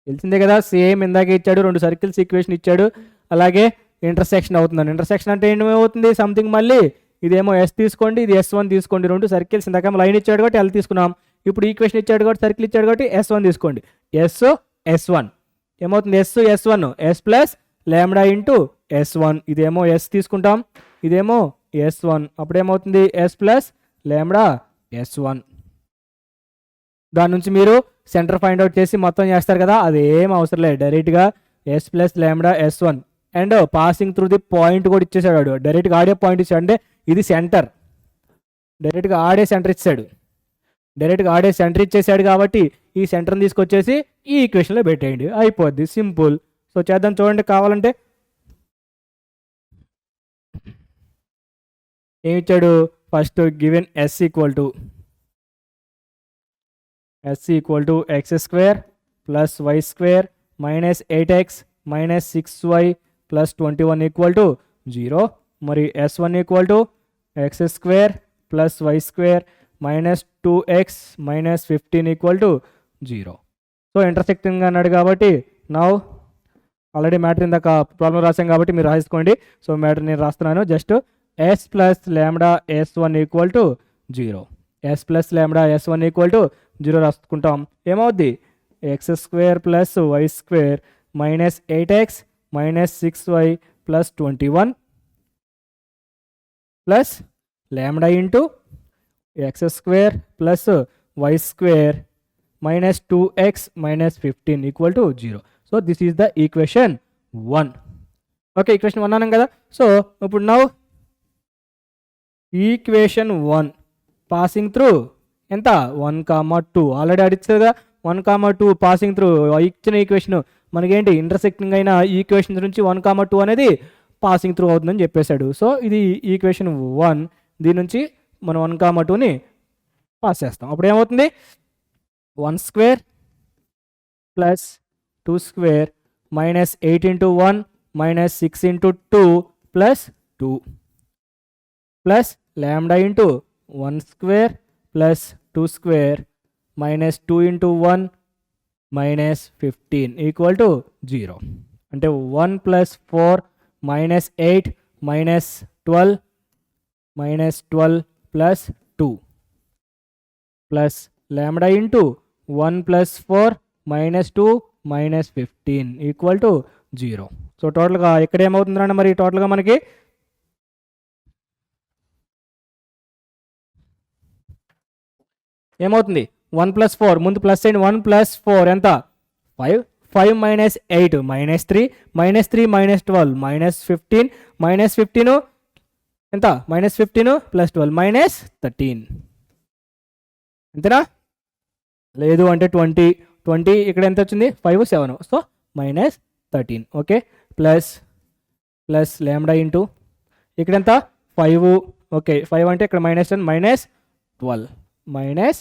Speaker 1: తెలిసిందే కదా, same ఇందాక ఇచ్చాడు, 2 circles equation ఇచ్చాడు, అలాగే ఇంటర్సెక్షన్ అవుతుందని. ఇంటర్సెక్షన్ అంటే ఏమవుతుంది, సంథింగ్ మళ్ళీ ఇదేమో ఎస్ తీసుకోండి, ఇది S1 తీసుకోండి. 2 సర్కిల్స్ ఇందాక లైన్ ఇచ్చాడు కాబట్టి L తీసుకున్నాం. ఇప్పుడు ఈక్వేషన్ ఇచ్చాడు కాబట్టి సర్కిల్ ఇచ్చాడు కాబట్టి S1 తీసుకోండి. S1 ఏమవుతుంది, S1 S plus lambda into S1. ఇదేమో S తీసుకుంటాం, ఇదేమో S1. అప్పుడు ఏమవుతుంది, S ప్లస్ లాంబ్డా S1. దాని నుంచి మీరు సెంటర్ ఫైండ్ అవుట్ చేసి మొత్తం చేస్తారు కదా, అదేం అవసరం లేదు, డైరెక్ట్గా S plus lambda S1 and passing through the point కూడా ఇచ్చేసాడు. డైరెక్ట్గా ఆడే పాయింట్ ఇచ్చాడు, అంటే ఇది సెంటర్, డైరెక్ట్గా ఆడే సెంటర్ ఇచ్చాడు. డైరెక్ట్గా ఆడే సెంటర్ ఇచ్చేసాడు కాబట్టి ఈ సెంటర్ని తీసుకొచ్చేసి ఈ ఈక్వేషన్లో పెట్టేయండి, అయిపోద్ది, సింపుల్. సో చేద్దాం చూడండి. కావాలంటే ఏమి ఇచ్చాడు, first given S equal to x square plus why square minus 8x minus 6y plus 21 equal to 0. మరి S1 equal to x square plus why square minus 2x minus 15 equal to 0. So intersecting అన్నాడు కాబట్టి now already matter ఇందాక problem రాసాం కాబట్టి మీరు రాసుకోండి. So matter నేను రాస్తున్నాను, just S plus lambda S1 equal to 0. S plus lambda S1 equal to 0 రాసుకుంటాం. ఏమవుద్ది, x square plus why square minus 8x minus 6y plus 21 plus lambda into x square plus why square minus 2x minus 15 equal to 0. So this is the equation 1. Okay, equation 1 అన్నాం కదా. So ఇప్పుడు now equation 1 passing through ఎంత, 1, 2. Already అడిగింది కదా, 1, 2 passing through. ఇచ్చిన equation మనకేంటి, intersecting అయిన equation నుంచి 1, 2 అనేది పాసింగ్ త్రూ అవుతుందని చెప్పేశాడు. సో ఇది ఈక్వేషన్ 1, దీని నుంచి మనం 1, 2ని పాస్ చేస్తాం. అప్పుడు ఏమవుతుంది, 1 square plus 2 square minus 8 into 1 minus 6 into 2 plus 2 plus lambda into 1 square plus 2 square minus 2 into 1 minus 15 equal to 0. అంటే 1 plus 4 minus 8 minus 12 minus 12 plus 2 plus lambda into 1 plus 4 minus 2 minus 15 equal to 0. So టోటల్గా ఇక్కడ ఏమవుతుందంటే, మరి టోటల్గా మనకి ఏమవుతుంది, 1 plus 4 ముందు plus అయింది, 1 ప్లస్ 4 ఎంత, 5 minus 8 minus 3 minus 3 minus 12 minus 15 minus 15 ఎంత, మైనస్ 15 ప్లస్ 12 మైనస్ 13. అంతేనా, లేదు అంటే 20 ఇక్కడ ఎంత వచ్చింది, 5, 7. So minus 13. Okay, plus plus lambda into ఇక్కడ ఎంత 5. ఓకే, 5 అంటే ఇక్కడ minus 10 minus 12 minus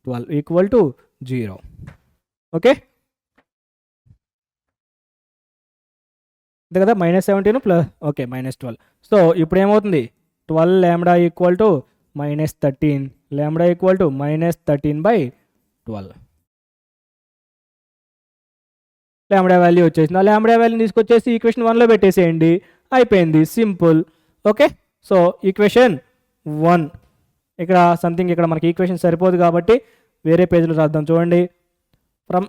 Speaker 1: 12 equal to 0. Okay, అంతే కదా, minus 17 plus okay minus 12. So ఇప్పుడు ఏమవుతుంది, 12 lambda equal to minus 13, lambda equal to minus 13/12. Lambda value వచ్చేసింది. ఆ లాంబ్డా వాల్యూని తీసుకొచ్చేసి ఈక్వేషన్ 1లో పెట్టేసేయండి, అయిపోయింది, సింపుల్. ఓకే, సో ఈక్వేషన్ 1 ఇక్కడ సంథింగ్ ఇక్కడ మనకి ఈక్వేషన్ సరిపోదు కాబట్టి వేరే పేజ్లో రాద్దాం. చూడండి, ఫ్రమ్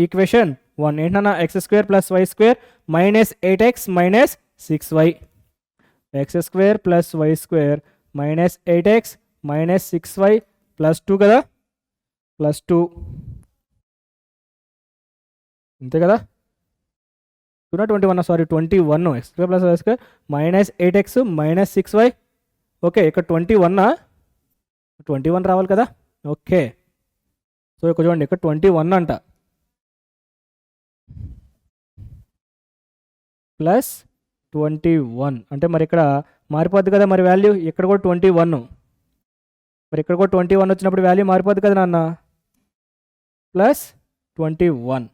Speaker 1: ఈక్వేషన్ 1 ఏంటన్నా, x square plus why square minus 8x minus 6y, x square plus why square minus 8x minus 6y plus 2 కదా, ప్లస్ 2 అంతే కదా, 21 sorry 21 x square plus why square minus 8x minus 6y. Okay, ఇక్కడ 21 రావాలి కదా. Okay, so ఇక్కడ చూడండి, ఇక్కడ 21 అంట, ప్లస్ 21 అంటే మరి ఇక్కడ మారిపోద్ది కదా మరి వాల్యూ, ఇక్కడ కూడా 21, మరి ఇక్కడ కూడా 21 వచ్చినప్పుడు వాల్యూ మారిపోద్ది కదా నాన్న, ప్లస్ 21.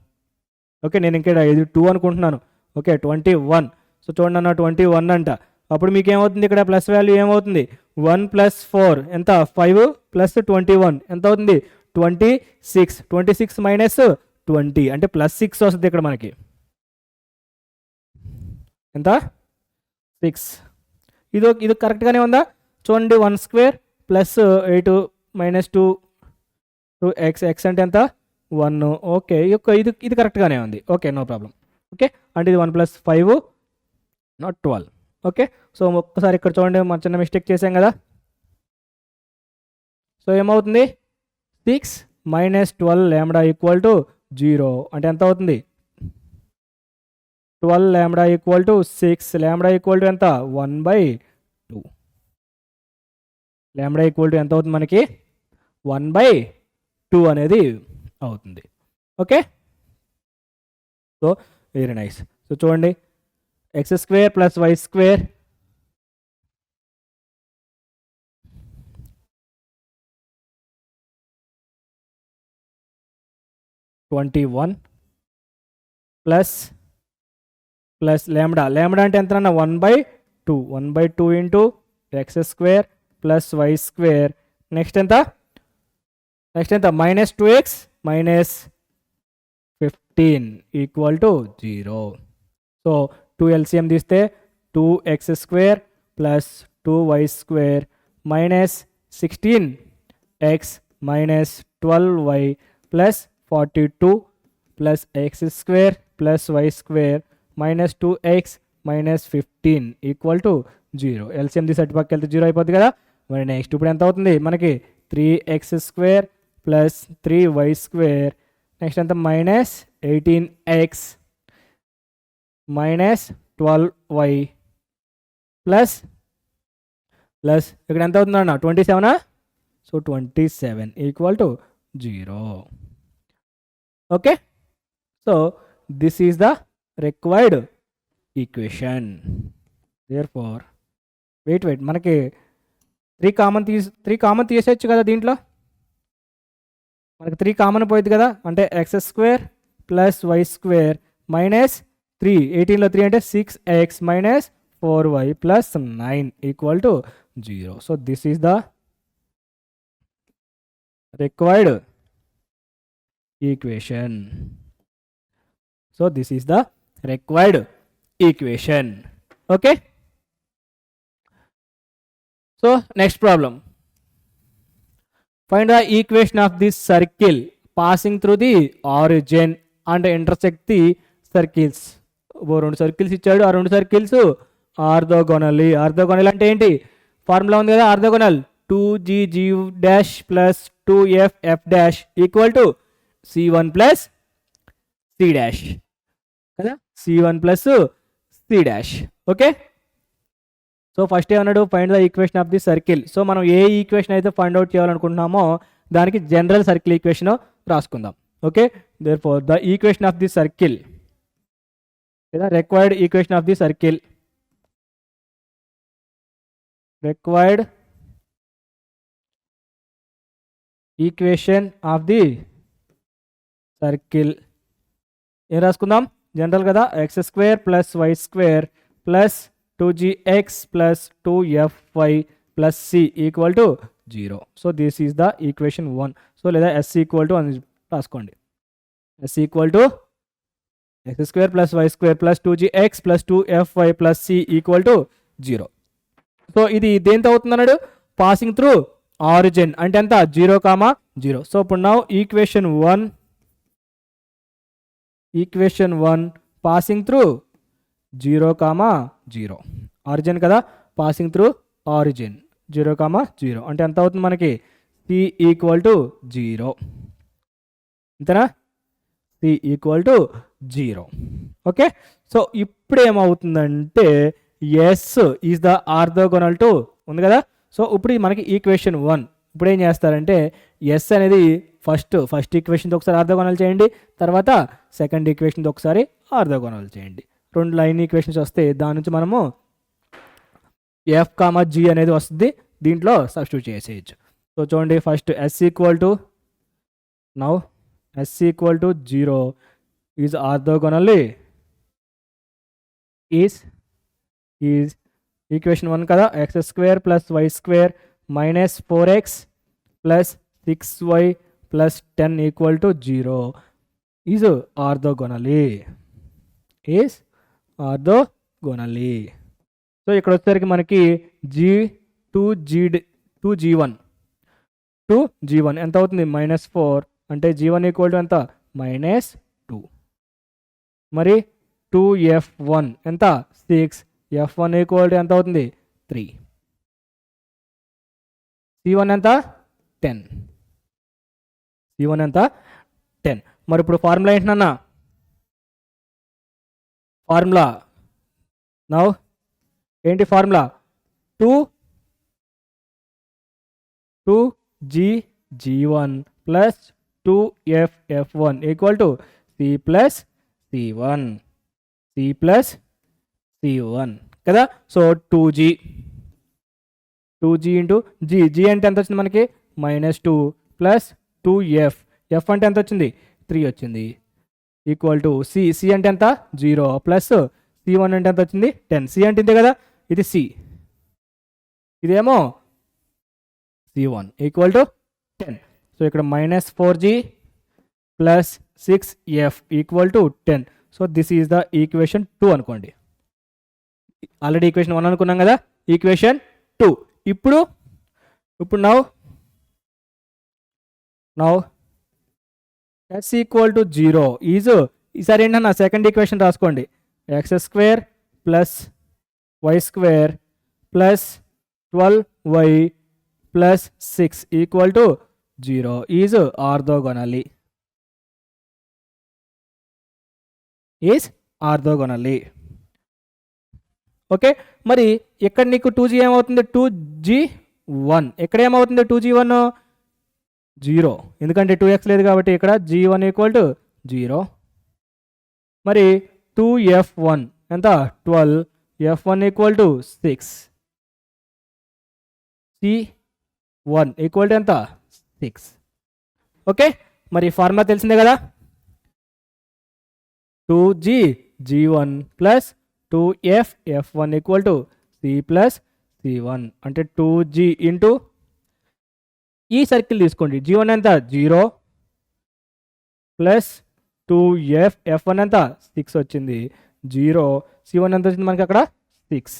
Speaker 1: ఓకే, నేను ఇంకా ఇది 2 అనుకుంటున్నాను. ఓకే 21. సో చూడండి అన్న 21 అంట. అప్పుడు మీకు ఏమవుతుంది ఇక్కడ ప్లస్ వాల్యూ ఏమవుతుంది, 1 + 4 ఎంత 5 + 21 ఎంత అవుతుంది 26. 26 - 20 అంటే +6 వస్తుంది ఇక్కడ మనకి. ఎంత 6. ఇది కరెక్ట్గానే ఉందా చూడండి. 1² + 8 - 2x x అంటే ఎంత 1. ఓకే ఇది కరెక్ట్గానే ఉంది. Okay no problem. ఓకే అంటే ఇది 1 + 5 నాట్ 12. ఓకే సో ఒక్కసారి ఇక్కడ చూడండి, మనం చిన్న మిస్టేక్ చేసాం కదా. సో ఏమవుతుంది 6 - 12 λ = 0 అంటే ఎంత అవుతుంది 12 λ = 6. λ = ఎంత 1/2. λ = ఎంత అవుతుంది మనకి 1/2 అనేది అవుతుంది. Okay so very nice. So చూడండి x² + y² 21 ప్లస్ λ అంటే ఎంత అన్న 1/2. 1/2 ఇంటూ x² + y². నెక్స్ట్ ఎంత -2x - 15 = 0. సో 2 LCM తీస్తే 2x² + 2y² - 16x - 12y + 42 + x² + y² - 2x - 15 = 0. LCM తీసి అటుపక్క వెళ్తే 0 అయిపోద్ది కదా. మరి నెక్స్ట్ ఇప్పుడు ఎంత అవుతుంది మనకి 3x² + 3y². నెక్స్ట్ ఎంత -18x - 12y ప్లస్ ఇక్కడ ఎంత అవుతుందన్న 27. So 27 = 0. Okay so this is the required equation. Therefore wait మనకి 3 కామన్ తీసేయచ్చు కదా దీంట్లో. మనకి 3 కామన్ పోయింది కదా, అంటే x² + y² - 3. 18లో 3 అంటే 6x - 4y + 9 = 0. So this is the required equation. So this is the required equation. Okay so next problem. Find the equation of this circle passing through the origin and intersect the circles. 2 circles ఇచ్చాడు, ఆ 2 circles orthogonal అంటే ఏంటి formula ఉంది కదా, orthogonal 2gg' + 2ff' = c1 + c' కదా, c1 + c'. Okay so first ఏమన్నాడు find the equation of the circle. So మనం ఏ ఈక్వేషన్ అయితే ఫైండ్ అవుట్ చేయాలనుకుంటున్నామో దానికి జనరల్ సర్కిల్ ఈక్వేషన్ రాసుకుందాం. Okay therefore the equation of the circle లేదా required equation of the circle, required equation of the circle ఏం రాసుకుందాం జనరల్ కదా, x² + y² + 2gx + 2fy + c = 0. So this is the equation 1. So లేదా s = అని రాసుకోండి. s = x² + y² + 2gx + 2fy + c = 0. So ఇది దేంతో అవుతుంది అన్నాడు పాసింగ్ త్రూ ఆరిజిన్ అంటే ఎంత 0, 0. సో ఇప్పుడు now equation 1 passing through 0, 0 origin కదా, పాసింగ్ త్రూ ఆరిజిన్ 0, 0 అంటే ఎంత అవుతుంది మనకి c = 0. అంతేనా, c = 0. ఓకే సో ఇప్పుడు ఏమవుతుందంటే S is the orthogonal to ఉంది కదా. సో ఇప్పుడు మనకి ఈక్వేషన్ 1 ఇప్పుడు ఏం చేస్తారంటే ఎస్ అనేది ఫస్ట్ ఈక్వేషన్తో ఒకసారి ఆర్థోగోనల్ చేయండి, తర్వాత సెకండ్ ఈక్వేషన్తో ఒకసారి ఆర్థోగోనల్ చేయండి. 2 లైన్ ఈక్వేషన్స్ వస్తే దాని నుంచి మనము ఎఫ్ కామా జీ అనేది వస్తుంది, దీంట్లో సబ్స్టిట్యూట్ చేసేయచ్చు. సో చూడండి, first S equal to now S equal to 0 is orthogonally is equation 1 కదా, x square plus why square minus 4x plus 6y plus 10 equal to 0 is orthogonally so ఇక్కడ వచ్చేసరికి మనకి G1 ఎంత అవుతుంది, -4 అంటే G1 ఈక్వల్ టు ఎంత, -2. మరి 2F1 ఎంత, 6, F1 ఈక్వల్ టు ఎంత అవుతుంది, 3. C1 ఎంత, 10. మరి ఇప్పుడు ఫార్ములా ఏంటన్నా, ఫార్ములా నౌ ఏంటి formula, 2G1 plus 2FF1 equal to C plus C1 కదా. సో 2G ఇంటూ G అంటే ఎంత వచ్చింది మనకి, -2 ప్లస్ 2F అంటే ఎంత వచ్చింది, 3 వచ్చింది, ఈక్వల్ టు C అంటే ఎంత, 0 ప్లస్ C1 అంటే ఎంత వచ్చింది, 10. C అంటే ఇంతే కదా, ఇది C, ఇదేమో C1 ఈక్వల్ టు 10. సో ఇక్కడ -4G plus 6F equal to 10. So this is the equation 2 అనుకోండి. ఆల్రెడీ ఈక్వేషన్ 1 అనుకున్నాం కదా, ఈక్వేషన్ 2. ఇప్పుడు now S equal to 0 is, ఈసారి ఏంటన్నా సెకండ్ ఈక్వేషన్ రాసుకోండి, x square plus why square plus 12y plus 6 equal to 0 is orthogonally. Okay, మరి ఇక్కడ నీకు 2G ఏమవుతుంది, 2G1 ఇక్కడ ఏమవుతుంది, 2G1 0, ఎందుకంటే 2x లేదు కాబట్టి ఇక్కడ G1 ఈక్వల్ టు 0. మరి 2F1 ఎంత, 12, F1 equal to 6, C1 equal to ఎంత, 6. ఓకే, మరి ఫార్ములా తెలిసిందే కదా, 2G1 plus 2F1 equal to C plus C1 అంటే 2G ఇంటూ ఈ సర్కిల్ తీసుకోండి, G1 ఎంత, 0 ప్లస్ 2F1 ఎంత, 6 వచ్చింది, 0, C1 ఎంత వచ్చింది మనకి అక్కడ, 6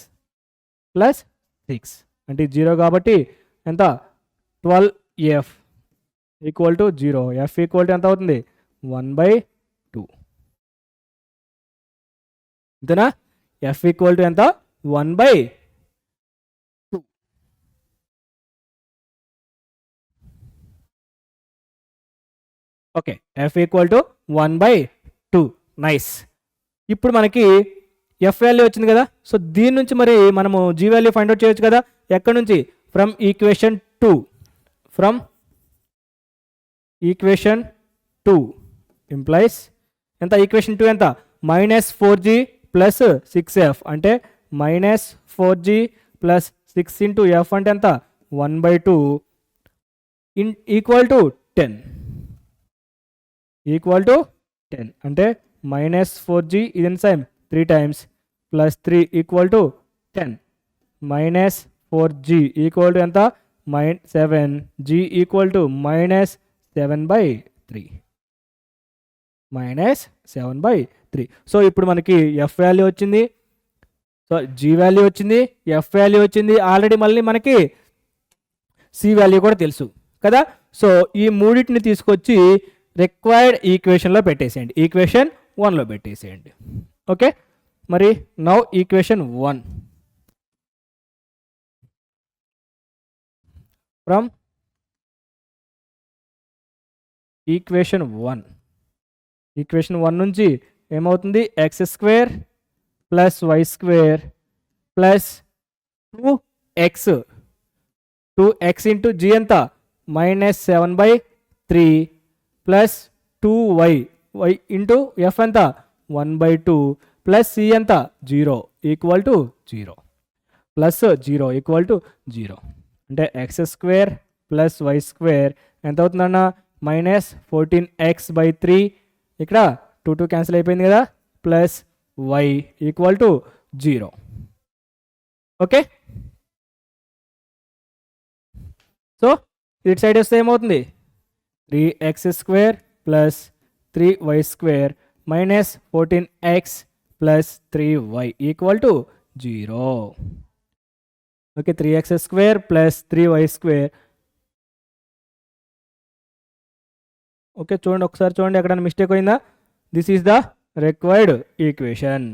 Speaker 1: ప్లస్ 6 అంటే 0 కాబట్టి ఎంత, 12F equal to 0, F equal to ఎంత అవుతుంది, 1/2. అంతేనా, F ఈక్వల్ టు ఎంత, 1/2. Okay, F equal to 1/2. Nice. ఇప్పుడు మనకి F వాల్యూ వచ్చింది కదా, సో దీని నుంచి మరి మనము G వాల్యూ ఫైండ్ అవుట్ చేయొచ్చు కదా, ఎక్కడి నుంచి, ఫ్రమ్ ఈక్వేషన్ 2 ఇంప్లైస్ ఎంత, ఈక్వేషన్ 2 ఎంత, -4G ప్లస్ 6F అంటే -4G ప్లస్ 6 ఇంటూ F అంటే ఎంత, 1/2 ఈక్వల్ టు 10 అంటే -4G ఇది ఎంత same 3 times plus 3 equal to 10, -4G equal to ఎంత, 7G ఈక్వల్ టు -7/3. సో ఇప్పుడు మనకి F వాల్యూ వచ్చింది, సో G వాల్యూ వచ్చింది, F వాల్యూ వచ్చింది, ఆల్రెడీ మళ్ళీ మనకి C వాల్యూ కూడా తెలుసు కదా. సో ఈ మూడింటిని తీసుకొచ్చి రిక్వైర్డ్ ఈక్వేషన్లో పెట్టేసేయండి, ఈక్వేషన్ 1లో పెట్టేసేయండి. ఓకే, మరి నౌ ఈక్వేషన్ 1 ఫ్రమ్ ఈక్వేషన్ 1 నుంచి ఏమవుతుంది, x square plus why square plus 2x into G ఎంత, -7/3 ప్లస్ 2y ఇంటూ F ఎంత, 1/2 ప్లస్ సి ఎంత 0 equal to 0 plus 0 equal to 0 అంటే x square plus why square ఎంత అవుతుందన్న -14x/3 ఇక్కడ 2 క్యాన్సిల్ అయిపోయింది కదా plus y equal to 0 okay so ఇటు సైడ్ వస్తే ఏమవుతుంది 3x² plus 3y² -14x plus 3y equal to 0 okay 3x² plus 3y² okay చూడండి ఒకసారి చూడండి ఎక్కడైనా మిస్టేక్ అయిందా this is the required equation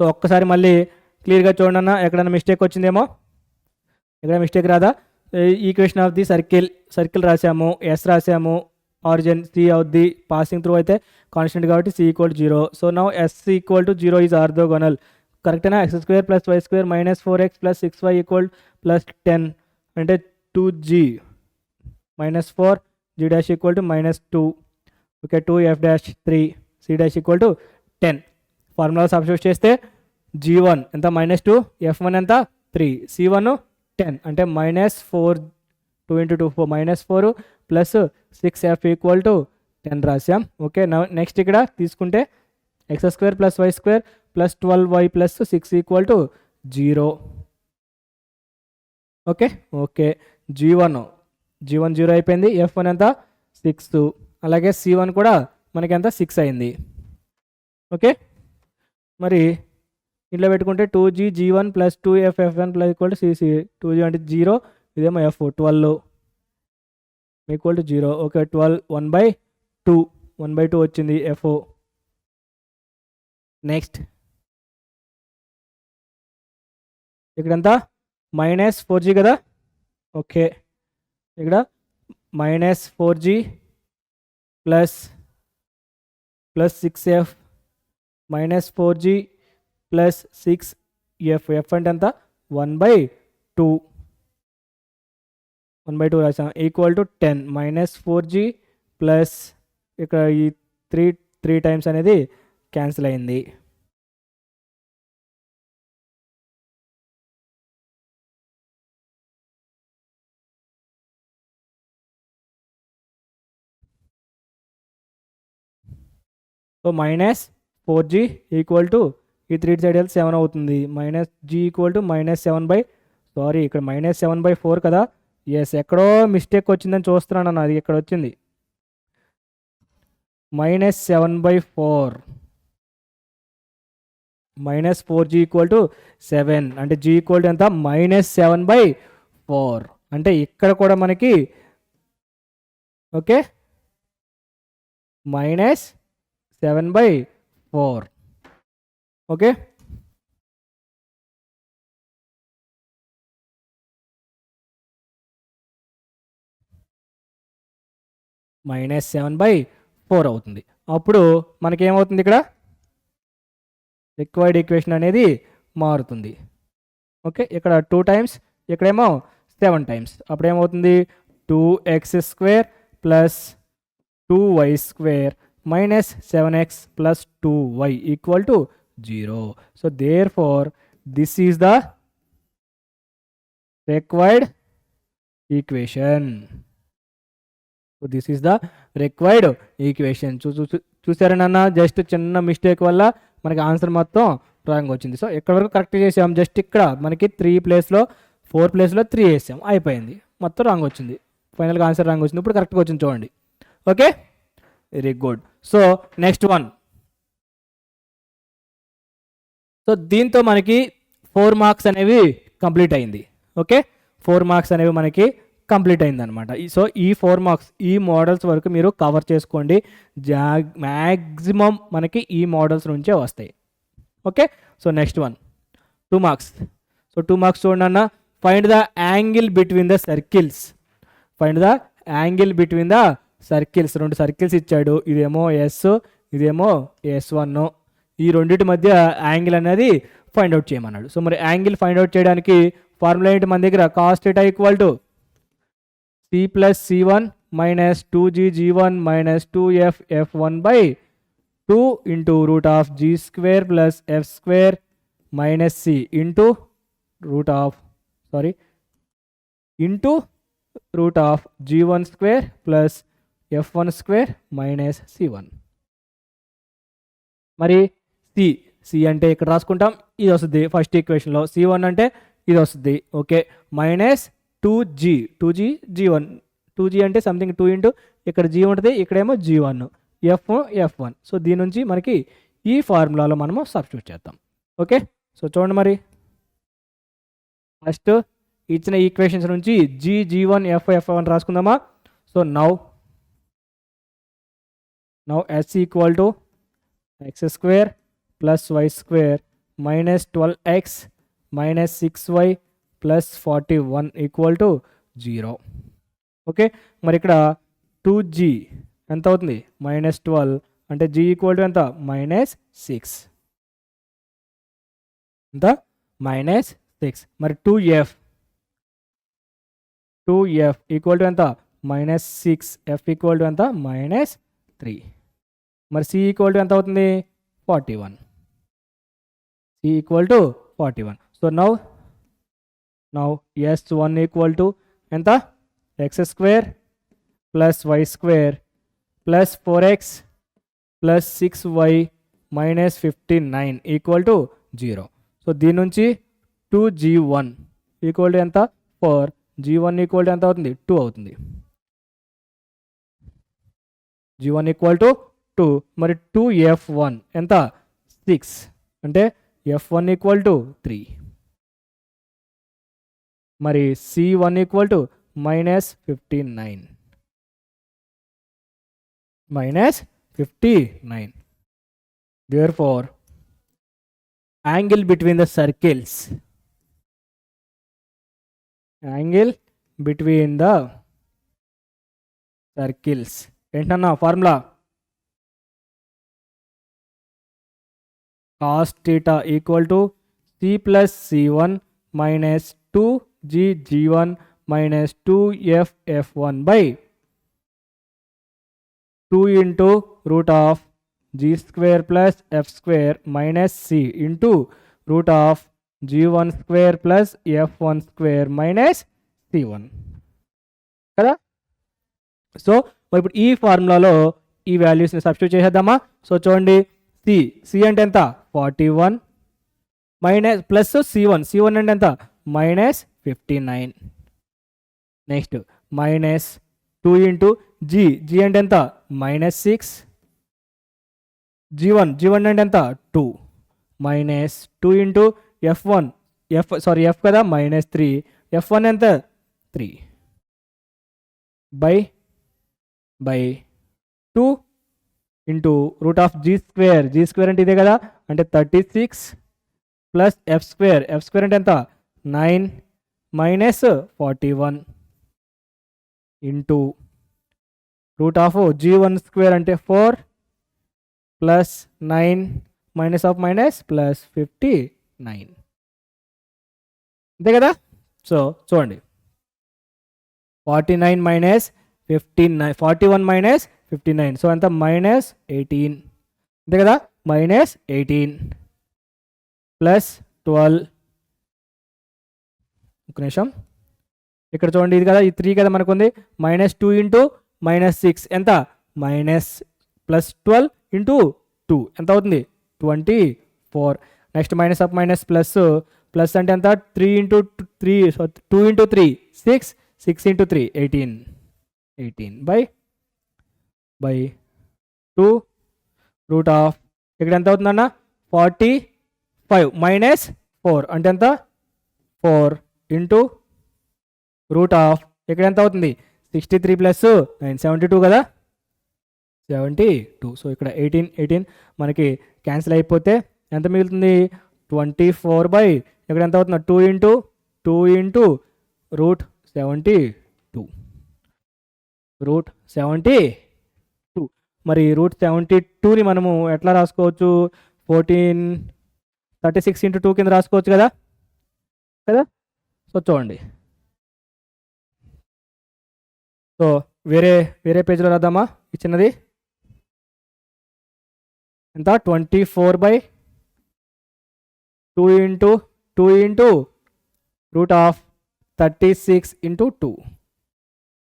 Speaker 1: so ఒక్కసారి మళ్ళీ క్లియర్గా చూడండి అన్న ఎక్కడైనా మిస్టేక్ వచ్చిందేమో ఎక్కడ మిస్టేక్ రాదా ఈక్వేషన్ ఆఫ్ ది సర్కిల్ రాసాము ఎస్ రాసాము ఆరిజిన్ సి అవుద్ది పాసింగ్ త్రూ అయితే కాన్స్టెంట్ కాబట్టి C equal 0 so now S equal to 0 is orthogonal కరెక్టేనా x² plus y² -4x plus 6y equal plus 10 అంటే 2g -4 g dash equal to -2 okay 2f dash 3 c dash equal to 10 formula substitute చేస్తే g1 ఎంత -2 f1 ఎంత 3 c1 10 అంటే -4 2 × 2 4 plus 6f equal to 10 రాసాం okay next ఇక్కడ తీసుకుంటే x² plus y² plus 12y plus 6 equal to 0 okay okay g1 0 అయిపోయింది f1 ఎంత 6 అలాగే c1 కూడా మనకి ఎంత 6 అయింది ఓకే మరి ఇంట్లో పెట్టుకుంటే 2g g1 plus 2f f1 plus equal to cc 2g అంటే 0 ఇదేమో f 12 ఈక్వల్ టు 0 ఓకే 12 1/2 వచ్చింది f నెక్స్ట్ ఇక్కడంతా -4g కదా ఓకే ఇక్కడ -4g plus 6f -4g plus 6f f అంటే ఎంత 1/2 రాసాం ఈక్వల్ టు 10 -4g ప్లస్ ఇక్కడ ఈ 3 టైమ్స్ అనేది క్యాన్సిల్ అయింది సో -4g ఈక్వల్ టు ఈ 3 సైడ్ వెళ్తే 7 అవుతుంది -g ఈక్వల్ టు సారీ ఇక్కడ -7/4 కదా ఎస్ ఎక్కడో మిస్టేక్ వచ్చిందని చూస్తున్నాను అన్న అది ఇక్కడ వచ్చింది -7/4 -4g ఈక్వల్ టు 7 అంటే g ఈక్వల్ టు ఎంత -7/4 అంటే ఇక్కడ కూడా మనకి ఓకే -7/4 ఓకే -7/4 అవుతుంది అప్పుడు మనకేమవుతుంది ఇక్కడ రిక్వైర్డ్ ఈక్వేషన్ అనేది మారుతుంది ఓకే ఇక్కడ 2 టైమ్స్ ఇక్కడేమో 7 టైమ్స్ అప్పుడు ఏమవుతుంది 2x² plus 2y² -7x plus 2y equal to 0 so therefore this is the required equation so this is the required equation చూసారా నాన్న జస్ట్ చిన్న మిస్టేక్ వల్ల మనకి ఆన్సర్ మొత్తం రాంగ్ వచ్చింది సో ఎక్కడి వరకు కరెక్ట్ చేసాం జస్ట్ ఇక్కడ మనకి 4 ప్లేస్లో 3 వేసాం అయిపోయింది మొత్తం రాంగ్ వచ్చింది ఫైనల్గా ఆన్సర్ రాంగ్ వచ్చింది ఇప్పుడు కరెక్ట్గా వచ్చింది చూడండి okay very good so next one so దీంతో మనకి 4 మార్క్స్ అనేవి కంప్లీట్ అయింది ఓకే 4 మార్క్స్ అనేవి మనకి కంప్లీట్ అయింది అనమాట సో ఈ 4 మార్క్స్ ఈ మోడల్స్ వరకు మీరు కవర్ చేసుకోండి మ్యాక్సిమం మనకి ఈ మోడల్స్ నుంచే వస్తాయి okay so next one 2 marks so 2 marks చూడండి అన్న find the angle between the circles find the angle between the circles 2 circles ఇచ్చాడు ఇదేమో ఎస్ ఇదేమో S1 ఈ రెండింటి మధ్య యాంగిల్ అనేది ఫైండ్ అవుట్ చేయమన్నాడు సో మరి యాంగిల్ ఫైండ్ అవుట్ చేయడానికి ఫార్ములా ఏంటి మన దగ్గర cos θ equal to C plus C1 minus 2g g1 minus 2f f1 by 2 into root of g square plus f square minus c into root of g1 square plus f1 square minus c1. మరి C అంటే ఇక్కడ రాసుకుంటాం, ఇది వస్తుంది first ఈక్వేషన్లో. c1 అంటే ఇది వస్తుంది. Okay, minus 2g g1, 2g అంటే సంథింగ్ 2 ఇంటూ ఇక్కడ g ఉంటుంది, ఇక్కడేమో g1 f1. సో దీని నుంచి మనకి ఈ ఫార్ములాలో మనము సబ్స్టిట్యూట్ చేద్దాం. ఓకే, సో చూడండి, మరి ఫస్ట్ ఇచ్చిన ఈక్వేషన్స్ నుంచి g1 f1 రాసుకుందామా. So now s equal to x square plus y square minus 12x minus 6y plus 41 equal to 0. Okay, మరి ఇక్కడ 2g ఎంత అవుతుంది, -12 అంటే g ఈక్వల్ టు ఎంత, -6 ఎంత, -6. మరి 2f ఈక్వల్ టు ఎంత, -6, f ఈక్వల్ టు ఎంత, -3. మరి c ఈక్వల్ టు ఎంత అవుతుంది, 41. c equal to 41. So now s1 equal to ఎంత, x square plus y square plus 4x plus 6y minus 59 equal to 0. So దీని నుంచి 2g1 ఈక్వల్ టు ఎంత, 4, g1 equal to ఎంత అవుతుంది, 2 అవుతుంది. g1 equal to 2. మరి 2f1 ఎంత, 6 అంటే f1 ఈక్వల్ టు 3. మరి c1 equal to -59. Therefore, angle between the circles ఏంటన్నా formula, cos theta equal to c plus c1 minus 2g g1 minus 2f f1 by 2 into root of g square plus f square minus c into root of g1 square plus f1 square minus c1 కదా. So మరి ఇప్పుడు ఈ ఫార్ములాలో ఈ వాల్యూస్ని substitute చేసేద్దామా. So చూడండి, C అంటే ఎంత, 41 మైనస్ ప్లస్ c1 అంటే ఎంత, -59. నెక్స్ట్ మైనస్ 2 ఇంటూ జీ అంటే ఎంత, -6, g1 అంటే ఎంత, 2, మైనస్ 2 ఇంటూ ఎఫ్ కదా, -3, f1 ఎంత, 3 by 2 into root of g square అంటే ఇదే కదా, అంటే 36 ప్లస్ ఎఫ్ స్క్వేర్ అంటే ఎంత, 9 minus 41 into root of g1 square అంటే 4 plus 9 minus of minus plus 59 అంతే కదా. సో చూడండి, 41 మైనస్ 59, సో ఎంత, -18 అంతే కదా, -18 ప్లస్ 12, ఒక నిమిషం, ఇక్కడ చూడండి, ఇది కదా, ఈ 3 కదా మనకు ఉంది, -2 ఇంటూ -6 ఎంత, ప్లస్ 12 ఇంటూ 2 ఎంత అవుతుంది, 24. Next minus of minus plus అంటే ఎంత, 3 into 3, so 2 into 3 6 into 3 18 by 2 root of, ఇక్కడ ఎంత అవుతుందన్న, 45 మైనస్ 4 అంటే ఎంత, 4 ఇంటూ రూట్ ఆఫ్, ఇక్కడ ఎంత అవుతుంది, 63 ప్లస్ 9 72 కదా, 72. సో ఇక్కడ 18 మనకి క్యాన్సిల్ అయిపోతే ఎంత మిగులుతుంది, 24 బై, ఇక్కడ ఎంత అవుతుంది, 2 ఇంటూ రూట్ 72. మరి రూట్ 72ని మనము ఎట్లా రాసుకోవచ్చు, 36 ఇంటూ 2 కింద రాసుకోవచ్చు కదా. సో చూడండి, సో వేరే వేరే పేజ్లో రాద్దామా ఇచ్చినది ఎంత 24/2 ఇంటూ 2 ఇంటూ √36 ఇంటూ 2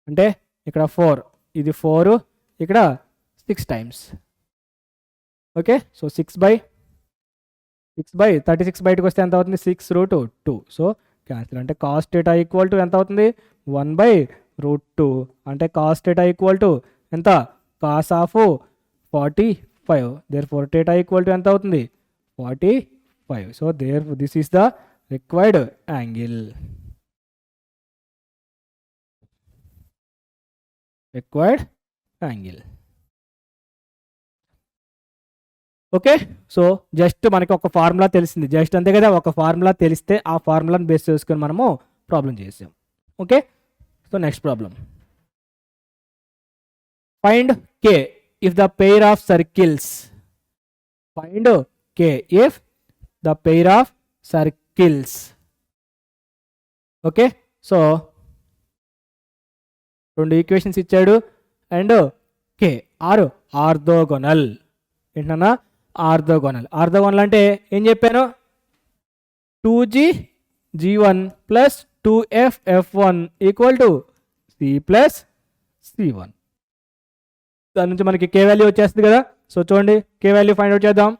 Speaker 1: అంటే ఇక్కడ 4 ఇది 4 ఇక్కడ 6 టైమ్స్ ఓకే సో 6/36 బయటకు వస్తే ఎంత అవుతుంది 6√2 సో క్యాన్సిల్ అంటే కాస్ θ ఈక్వల్ టు ఎంత అవుతుంది 1/√2 అంటే కాస్ θ ఈక్వల్ టు ఎంత cos of 45 therefore θ equal to ఎంత అవుతుంది 45 so this is the required angle okay so just మనకి ఒక ఫార్ములా తెలిసింది జస్ట్ అంతే కదా ఒక ఫార్ములా తెలిస్తే ఆ ఫార్ములాని బేస్ చేసుకొని మనము ప్రాబ్లం చేసాం okay so next problem find K if the pair of circles okay so రెండు ఈక్వేషన్స్ ఇచ్చాడు అండ్ కే ఆర్థోగోనల్ ఏంటన్నా ఆర్థోగోనల్ అంటే ఏం చెప్పాను 2g g1 plus 2f f1 equal to c plus c1 దాని నుంచి మనకి కే వాల్యూ వచ్చేస్తుంది కదా సో చూడండి కే వాల్యూ ఫైండ్ అవుట్ చేద్దాం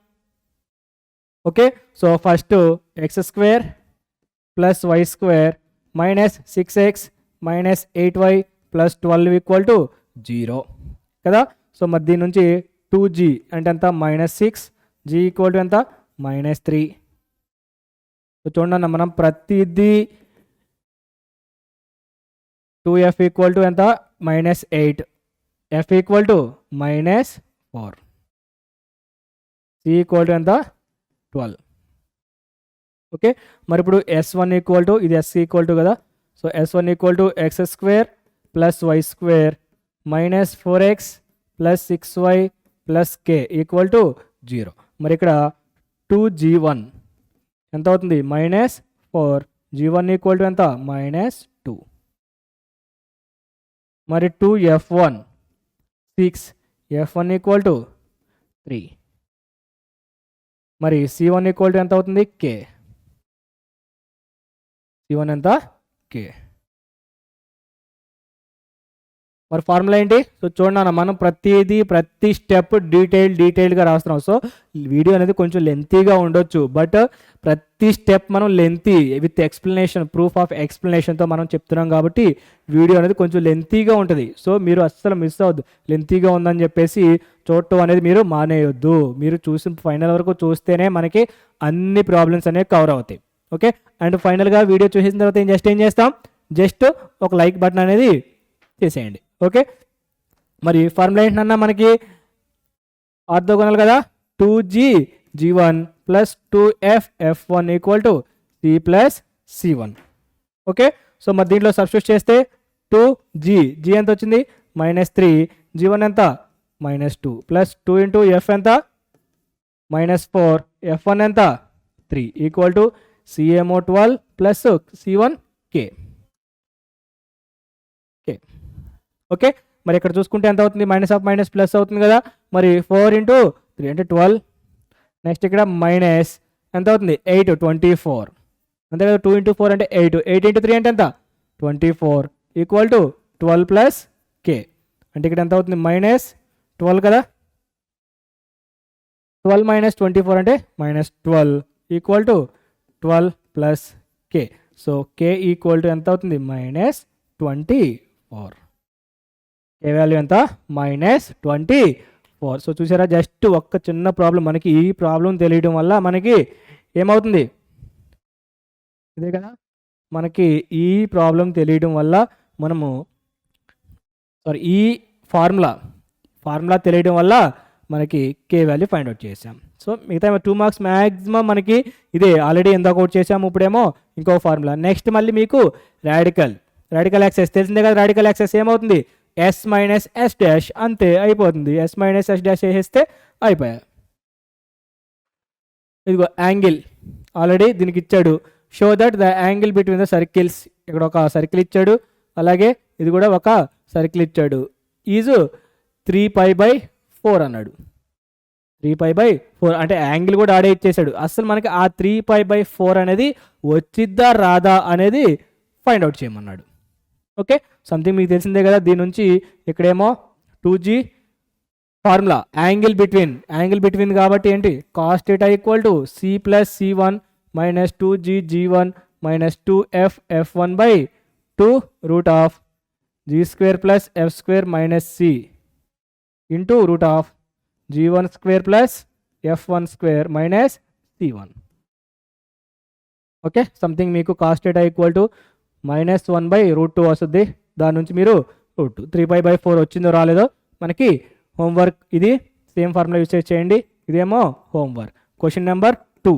Speaker 1: okay so first x² plus y² minus 6x minus 8y plus 12 equal to 0 కదా సో మరి దీని నుంచి 2g అంటే ఎంత -6 g ఈక్వల్ టు ఎంత -3 సో చూడండి మనం ప్రతిదీ 2f ఈక్వల్ టు ఎంత -8 f equal to -4 c equal to ఎంత 12 ఓకే మరి ఇప్పుడు s1 ఈక్వల్ టు ఇది s ఈక్వల్ టు కదా so s1 equal to x² plus y² minus 4x plus 6y plus k equal to 0 మరి ఇక్కడ 2g1 ఎంత అవుతుంది -4 g1 ఈక్వల్ టు ఎంత -2 మరి 2f1 6 f1 ఈక్వల్ టు 3 మరి c1 ఈక్వల్ టు ఎంత అవుతుంది k c1 ఎంత k మరి ఫార్ములా ఏంటి సో చూడండి మనం ప్రతి స్టెప్ డీటెయిల్గా రాస్తున్నాం సో వీడియో అనేది కొంచెం లెంతీగా ఉండొచ్చు బట్ ప్రతి స్టెప్ మనం lengthy with explanation proof of ఎక్స్ప్లెనేషన్తో మనం చెప్తున్నాం కాబట్టి వీడియో అనేది కొంచెం లెంతీగా ఉంటుంది సో మీరు అస్సలు మిస్ అవ్వద్దు లెంతీగా ఉందని చెప్పేసి చూడటం అనేది మీరు మానేయొద్దు మీరు చూసిన ఫైనల్ వరకు చూస్తేనే మనకి అన్ని ప్రాబ్లమ్స్ అనేవి కవర్ అవుతాయి ఓకే అండ్ ఫైనల్గా వీడియో చూసిన తర్వాత ఏం చేస్తాం జస్ట్ ఒక లైక్ బటన్ అనేది చేసేయండి ఓకే మరి ఫార్ములా ఏంటన్నా మనకి ఆర్థోగోనల్ కదా 2g g1 plus 2f f1 equal to c plus c1 okay so మరి దీంట్లో సబ్స్టిట్యూట్ చేస్తే 2g ఎంత వచ్చింది -3 g1 ఎంత -2 ప్లస్ 2 ఇంటూ f ఎంత -4 f1 ఎంత 3 ఈక్వల్ టు c ఏమో 12 ప్లస్ c1 k ఓకే మరి ఇక్కడ చూసుకుంటే ఎంత అవుతుంది -+ ప్లస్ అవుతుంది కదా మరి 4 ఇంటూ 3 అంటే 12 నెక్స్ట్ ఇక్కడ మైనస్ ఎంత అవుతుంది 8 24 అంతే కదా 2 ఇంటూ 4 అంటే 8 ఇంటూ 3 అంటే ఎంత 24 ఈక్వల్ టు 12 ప్లస్ k అంటే ఇక్కడ ఎంత అవుతుంది -12 కదా 12 మైనస్ 24 అంటే -12 equal to 12 plus k so k equal to ఎంత అవుతుంది -24 ఏ వాల్యూ ఎంత -24 సో చూసారా జస్ట్ ఒక్క చిన్న ప్రాబ్లం మనకి ఈ ప్రాబ్లం తెలియడం వల్ల మనకి ఏమవుతుంది ఇదే కదా మనకి ఈ ప్రాబ్లం తెలియడం వల్ల మనము ఈ ఫార్ములా తెలియడం వల్ల మనకి కే వాల్యూ ఫైండ్ అవుట్ చేసాం సో మిగతా 2 మార్క్స్ మ్యాక్సిమం మనకి ఇదే ఆల్రెడీ ఎందాక అవుట్ చేసాము ఇప్పుడేమో ఇంకో ఫార్ములా నెక్స్ట్ మళ్ళీ మీకు రాడికల్ యాక్సెస్ తెలిసిందే కదా రాడికల్ యాక్సెస్ ఏమవుతుంది s మైనస్ s డాష్ అంతే అయిపోతుంది s మైనస్ s డాష్ వేసేస్తే అయిపోయా ఇదిగో యాంగిల్ ఆల్రెడీ దీనికి ఇచ్చాడు show that the angle between the circles ఇక్కడ ఒక సర్కిల్ ఇచ్చాడు అలాగే ఇది కూడా ఒక సర్కిల్ ఇచ్చాడు, ఈజ్ 3π/4 అన్నాడు. 3π/4 అంటే యాంగిల్ కూడా ఆడే ఇచ్చేసాడు. అసలు మనకి ఆ 3π/4 అనేది వచ్చిద్దా రాదా అనేది ఫైండ్ అవుట్ చేయమన్నాడు. ఓకే, సంథింగ్ మీకు తెలిసిందే కదా. దీని నుంచి ఇక్కడేమో 2g ఫార్ములా యాంగిల్ బిట్వీన్ కాబట్టి ఏంటి cos θ = c + c1 - 2g g1 - 2f f1/2 √g² + f² - c into √g1² + f1² - c1. Okay, something మీకు cos θ = -1/√2 వస్తుంది. దాని నుంచి మీరు √2 3π/4 వచ్చిందో రాలేదో మనకి హోంవర్క్. ఇది సేమ్ ఫార్ములా యూజ్ చేయండి. ఇదేమో homework. Question number 2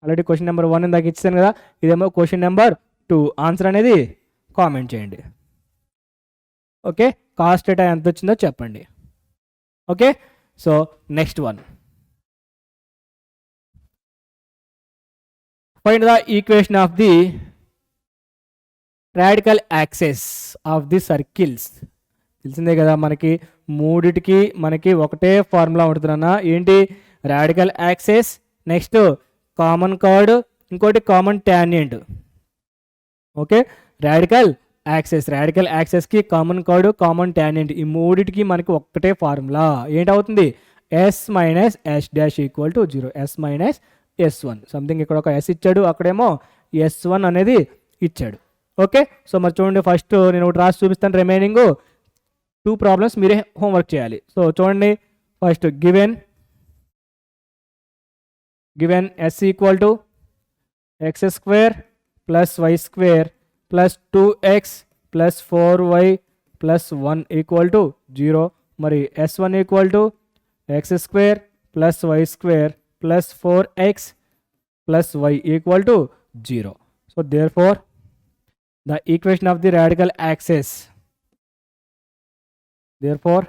Speaker 1: already question number 1 ఇందాక ఇచ్చాను కదా. ఇదేమో క్వశ్చన్ నెంబర్ 2. ఆన్సర్ అనేది కామెంట్ చేయండి. ఓకే, cos θ ఎంత వచ్చిందో చెప్పండి. Okay, so next one, find the equation of the radical axis of the circles. తెలిసిందే కదా, మనకి మూడిటికి మనకి ఒకటే ఫార్ములా ఉంటుందన్న. ఏంటి? Radical axis, next common chord, ఇంకోటి కామన్ టాంజెంట్. ఓకే, రాడికల్ యాక్సెస్కి కామన్ కార్డ్, కామన్ టాంజెంట్, ఈ మూడిటికి మనకి ఒక్కటే ఫార్ములా. ఏంటవుతుంది? s - s' = 0, s - s1. Something ఇక్కడ ఒక s ఇచ్చాడు, అక్కడేమో s1 అనేది ఇచ్చాడు. ఓకే, సో మరి చూడండి, ఫస్ట్ నేను ఒకటి రాసి చూపిస్తాను. రిమైనింగ్ 2 ప్రాబ్లమ్స్ మీరే హోంవర్క్ చేయాలి. సో చూడండి, first given s = x² + y² + 2x + 4y + 1 = 0. మరి s1 = x² + y² + 4x + y = 0. So therefore the equation of the radical axis, therefore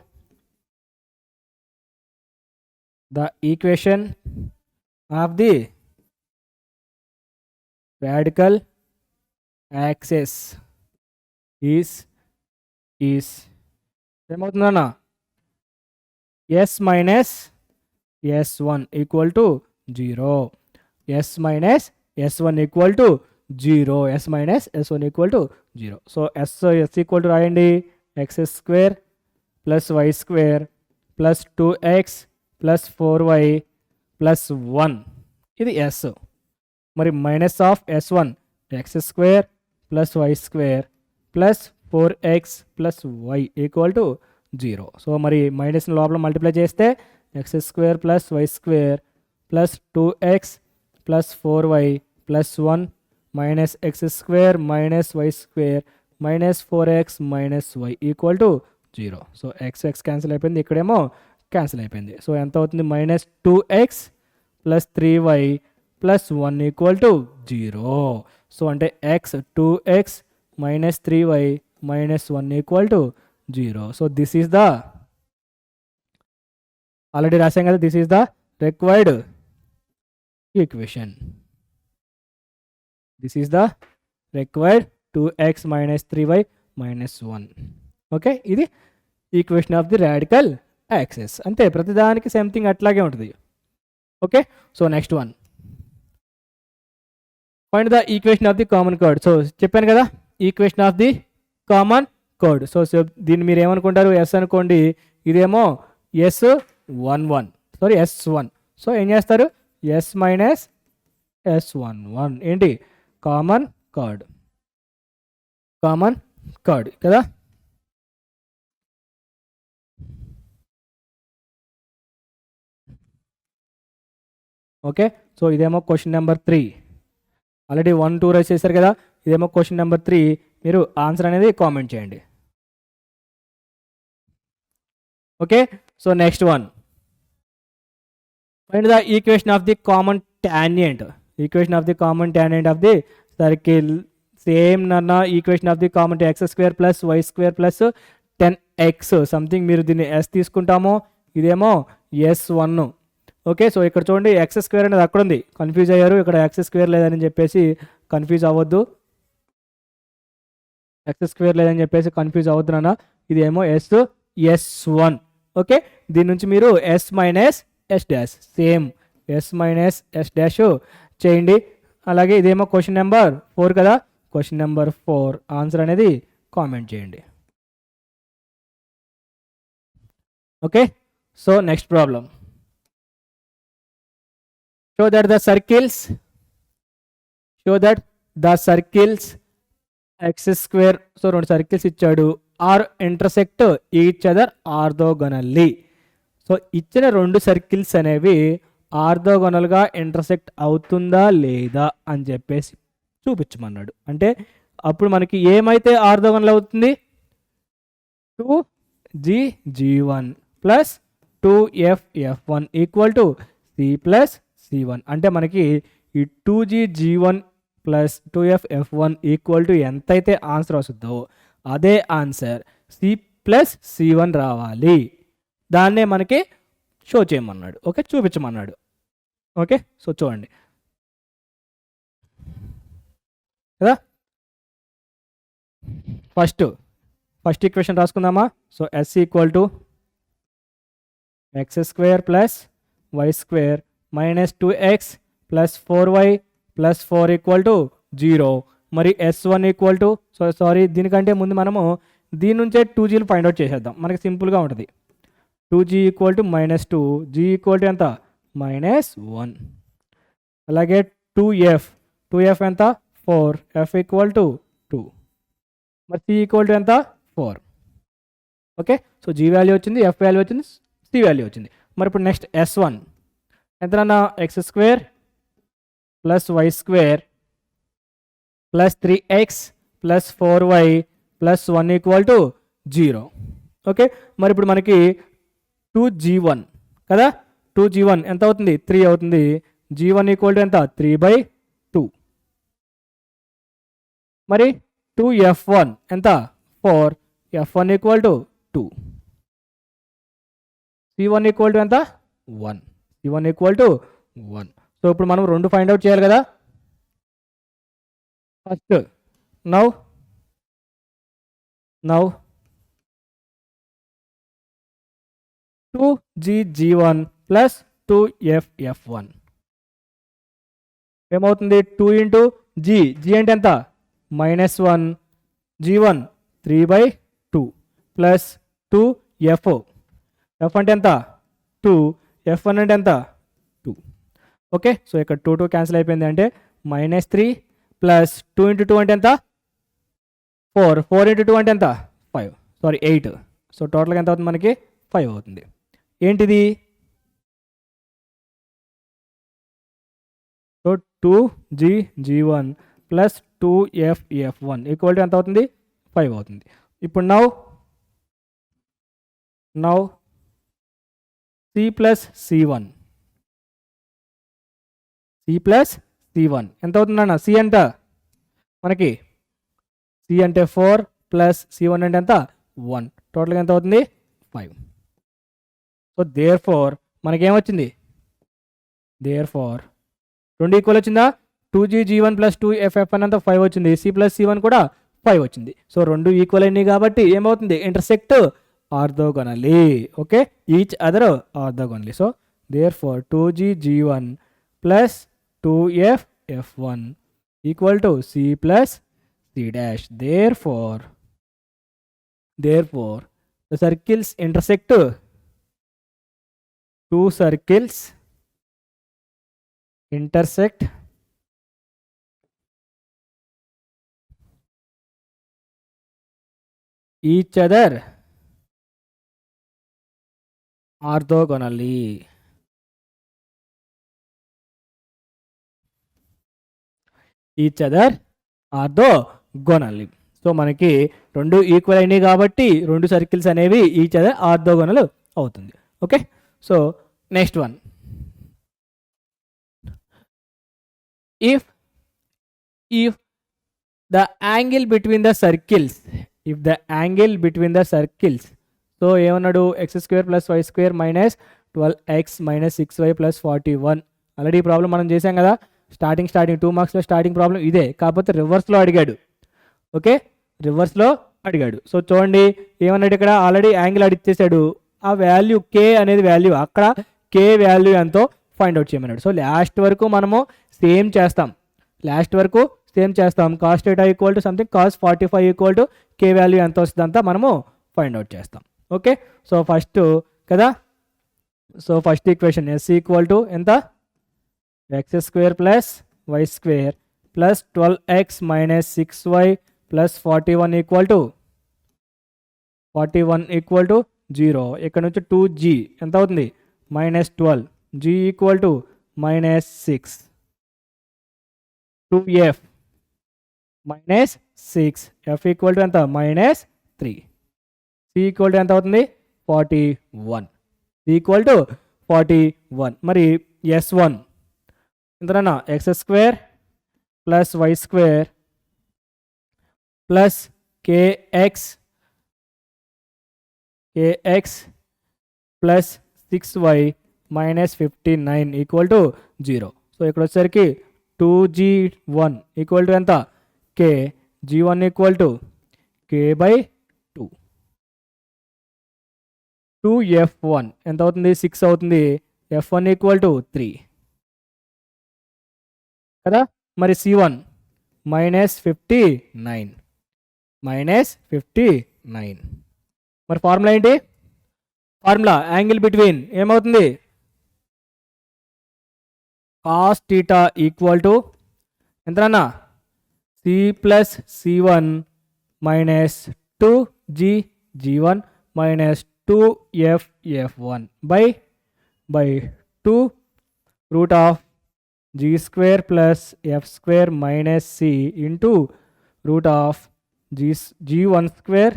Speaker 1: the equation of the radical axis is ఏమవుతుందన్నా s - s1 = 0, s - s1 = 0, s - s1 = 0. So s = రాయండి, x² + y² + 2x + 4y + 1. ఇది s. మరి minus of s1 x² + y² + 4x + y = 0. So మరి minus లోపల multiply చేస్తే x² + y² + 2x + 4y + 1 - x² - y² - 4x - y = 0. So x cancel అయిపోయింది, ఇక్కడేమో cancel అయిపోయింది. So ఎంత అవుతుంది? -2x + 3y + 1 = 0. సో అంటే 2x - 3y - 1 = 0. So this is the, already రాసాం కదా, this is the required equation. This is the required 2x - 3y - 1. Okay, ఇది equation of the radical axis. అంతే, ప్రతిదానికి సేమ్ థింగ్ అట్లాగే ఉంటుంది. Okay, so next one, find the equation of the common chord. So చెప్పాను కదా, equation of the common chord. So దీన్ని మీరు ఏమనుకుంటారు? ఎస్ అనుకోండి, ఇదేమో s11, సారీ s1. సో ఏం చేస్తారు? s - s11 ఏంటి? కామన్ కార్డ్ కదా. ఓకే, సో ఇదేమో క్వశ్చన్ నెంబర్ 3. ఆల్రెడీ 1, 2 రైస్ చేశారు కదా. ఇదేమో క్వశ్చన్ నెంబర్ 3. మీరు ఆన్సర్ అనేది కామెంట్ చేయండి. Okay, so next one, find the equation of the common tangent. Equation of the common tangent of the circle. Same నన్న equation of the common x² + y² + 10x. Something మీరు దీన్ని s తీసుకుంటామో, ఇదేమో s1. Okay, so ఇక్కడ చూడండి, x² అనేది అక్కడ ఉంది, కన్ఫ్యూజ్ అయ్యారు. ఇక్కడ x² లేదని చెప్పేసి కన్ఫ్యూజ్ అవ్వద్దు. ఎక్స్ స్క్వేర్ లేదని చెప్పేసి కన్ఫ్యూజ్ అవుతున్నానా, ఇదేమో S1. ఓకే, దీని నుంచి మీరు S minus S dash same S minus S dash చేయండి. అలాగే ఇదేమో క్వశ్చన్ నెంబర్ 4 కదా, క్వశ్చన్ నెంబర్ 4 ఆన్సర్ అనేది కామెంట్ చేయండి. Okay, so next problem. Show that the circles x square, so 2 circles ఇచ్చాడు, are intersect each other orthogonally. So ఇచ్చిన 2 circles అనేవి ఆర్థోగోనల్గా intersect అవుతుందా లేదా అని చెప్పేసి చూపించమన్నాడు. అంటే అప్పుడు మనకి ఏమైతే ఆర్థోగోనల్ అవుతుంది, 2GG1 plus 2FF1 equal to C plus C1. అంటే మనకి ఈ 2GG1 plus 2FF1 equal to ఎంతైతే ఆన్సర్ వస్తుందో అదే ఆన్సర్ C ప్లస్ C1 రావాలి. దాన్నే మనకి షో చేయమన్నాడు. ఓకే, చూపించమన్నాడు. ఓకే, సో చూడండి కదా, ఫస్ట్ ఈక్వేషన్ రాసుకుందామా. So S equal to x square plus why square minus 2x plus 4y plus 4 equal to 0. మరి S1 ఈక్వల్ టు, సారీ దీనికంటే ముందు మనము దీని నుంచే 2gలు ఫైండ్ అవుట్ చేసేద్దాం, మనకి సింపుల్గా ఉంటుంది. 2g equal to -2, g equal to ఎంత -1. అలాగే 2f ఎంత 4, f ఈక్వల్ టు 2, మరి c ఈక్వల్ టు ఎంత 4. ఓకే, సో g వాల్యూ వచ్చింది, f వాల్యూ వచ్చింది, c వాల్యూ వచ్చింది. మరి ఇప్పుడు నెక్స్ట్ S1 ఎంతనా, x square plus why square plus 3x plus 4y plus 1 equal to 0. Okay, మరి ఇప్పుడు మనకి 2g1 కదా, 2g1 ఎంత అవుతుంది 3 అవుతుంది, g1 ఈక్వల్ టు ఎంత 3/2. మరి 2f1 ఎంత 4, f1 equal to 2, c1 equal to ఎంత 1, c1 ఈక్వల్ టు 1. సో ఇప్పుడు మనం 2 ఫైండ్ అవుట్ చేయాలి కదా. First now 2GG1 plus 2FF1 ఏమవుతుంది, 2 ఇంటూ g అంటే ఎంత -1, g1 3/2 ప్లస్ 2f, f అంటే ఎంత 2, f1 అంటే ఎంత 2. ఓకే, సో ఇక్కడ 2 క్యాన్సిల్ అయిపోయింది, అంటే -3 ప్లస్ 2 ఇంటూ 2 అంటే ఎంత 4, 4 ఇంటూ 2 అంటే ఎంత 5, సారీ 8. సో టోటల్గా ఎంత అవుతుంది మనకి 5 అవుతుంది. ఏంటిది, so 2GG1 plus 2FF1 equal to ఎంత అవుతుంది 5 అవుతుంది. ఇప్పుడు నౌ C ప్లస్ C1 ఎంత అవుతుందన్న, C అంట మనకి C అంటే 4 ప్లస్ C1 అంటే ఎంత 1, టోటల్గా ఎంత అవుతుంది 5. సో దేర్ ఫోర్ మనకేమొచ్చింది, దేర్ ఫోర్ 2 ఈక్వల్ వచ్చిందా, 2GG1 ప్లస్ 2FF1 అంతా 5 వచ్చింది, C ప్లస్ C1 కూడా 5 వచ్చింది. సో 2 ఈక్వల్ అయినాయి కాబట్టి ఏమవుతుంది, intersect orthogonally. Okay, each other orthogonally. So therefore 2GG1 plus 2FF1 equal to C plus C dash. Therefore the circles intersect, 2 circles intersect each other orthogonally. Each other orthogonally. So మనకి 2 equal అయినాయి కాబట్టి 2 circles అనేవి each other orthogonal అవుతుంది. Okay, so next one, if the angle between the circles, so ఏమన్నాడు, x² plus y² minus 12x minus 6y plus 41. Already ఈ problem మనం చేసాం కదా, స్టార్టింగ్ 2 మార్క్స్లో స్టార్టింగ్ ప్రాబ్లం ఇదే, కాకపోతే రివర్స్లో అడిగాడు. ఓకే, రివర్స్లో అడిగాడు. సో చూడండి ఏమన్నాడు ఇక్కడ, ఆల్రెడీ యాంగిల్ అడిచేసాడు, ఆ వాల్యూ కే అనేది వాల్యూ, అక్కడ కే వాల్యూ ఎంతో ఫైండ్ అవుట్ చేయమన్నాడు. సో లాస్ట్ వరకు మనము సేమ్ చేస్తాం, cos theta equal to something cos 45 equal to k value ఎంత వస్తుంది అంతా మనము ఫైండ్ అవుట్ చేస్తాం. ఓకే, సో ఫస్ట్ కదా, so first equation S equal to ఎంత, x square plus why square plus 12x minus 6y plus 41 equal to 0. ఇక్కడ నుంచి 2g ఎంత అవుతుంది, minus 12, g equal to minus 6, 2f minus 6, f equal to ఎంత, minus 3, c equal to ఎంత అవుతుంది, 41, c equal to 41. మరి s1 ఎంతనా, x square plus why square plus k x plus 6y minus 59 equal to 0. So ఇక్కడ వచ్చేసరికి 2g1 equal to ఎంత, k, g1 equal to k by 2, 2f1 ఎంత అవుతుంది, 6 అవుతుంది, f1 ఈక్వల్ టు 3 కదా. మరి c1 మైనస్ 59, మరి ఫార్ములా ఏంటి, ఫార్ములా యాంగిల్ బిట్వీన్ ఏమవుతుంది, కాస్ థీటా ఈక్వల్ టు ఎంతనా, c plus c1 minus 2g1 minus 2f1 by 2 root of g square plus f square minus c into root of g1 square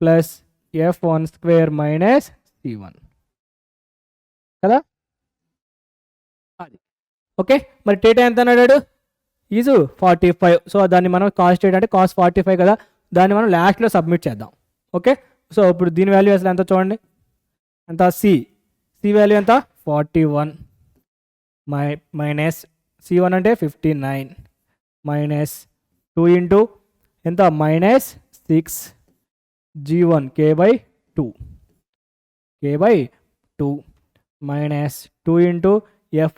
Speaker 1: plus f1 square minus c1 కదా. అది okay, మరి theta ఎంత అన్నాడు, is 45. So దాన్ని మనం cos theta అంటే cos 45 కదా, దాన్ని మనం లాస్ట్లో సబ్మిట్ చేద్దాం. ఓకే, సో ఇప్పుడు దీని వాల్యూ అసలు ఎంత చూడండి, ఎంత, సి వాల్యూ ఎంత, 41 మైనస్ c1 అంటే 59 మైనస్ 2 ఇంటూ ఎంత, minus 6 g1 k by 2 minus 2 into f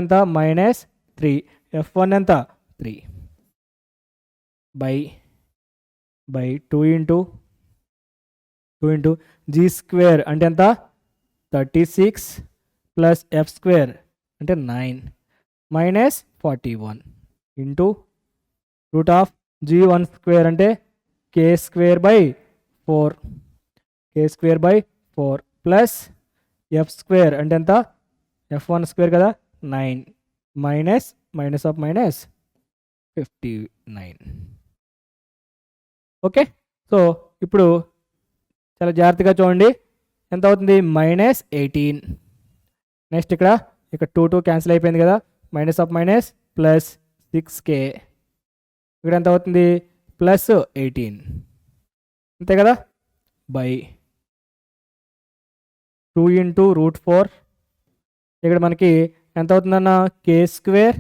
Speaker 1: ఎంత, మైనస్ 3, f1 ఎంత 3 బై 2 ఇంటూ g స్క్వేర్ అంటే ఎంత, 36 ప్లస్ f స్క్వేర్ అంటే 9 minus 41 into root of g1 square అంటే k square by 4 plus f square అంటే ఎంత, f1 స్క్వేర్ కదా 9 minus of minus 59. Okay, so ఇప్పుడు చాలా జాగ్రత్తగా చూడండి ఎంత అవుతుంది, మైనస్ 18. నెక్స్ట్ ఇక్కడ 2 క్యాన్సిల్ అయిపోయింది కదా, minus of minus plus 6k, ఇక్కడ ఎంత అవుతుంది, ప్లస్ 18 అంతే కదా, బై 2 ఇంటూ రూట్ 4, ఇక్కడ మనకి ఎంత అవుతుందన్న, కే స్క్వేర్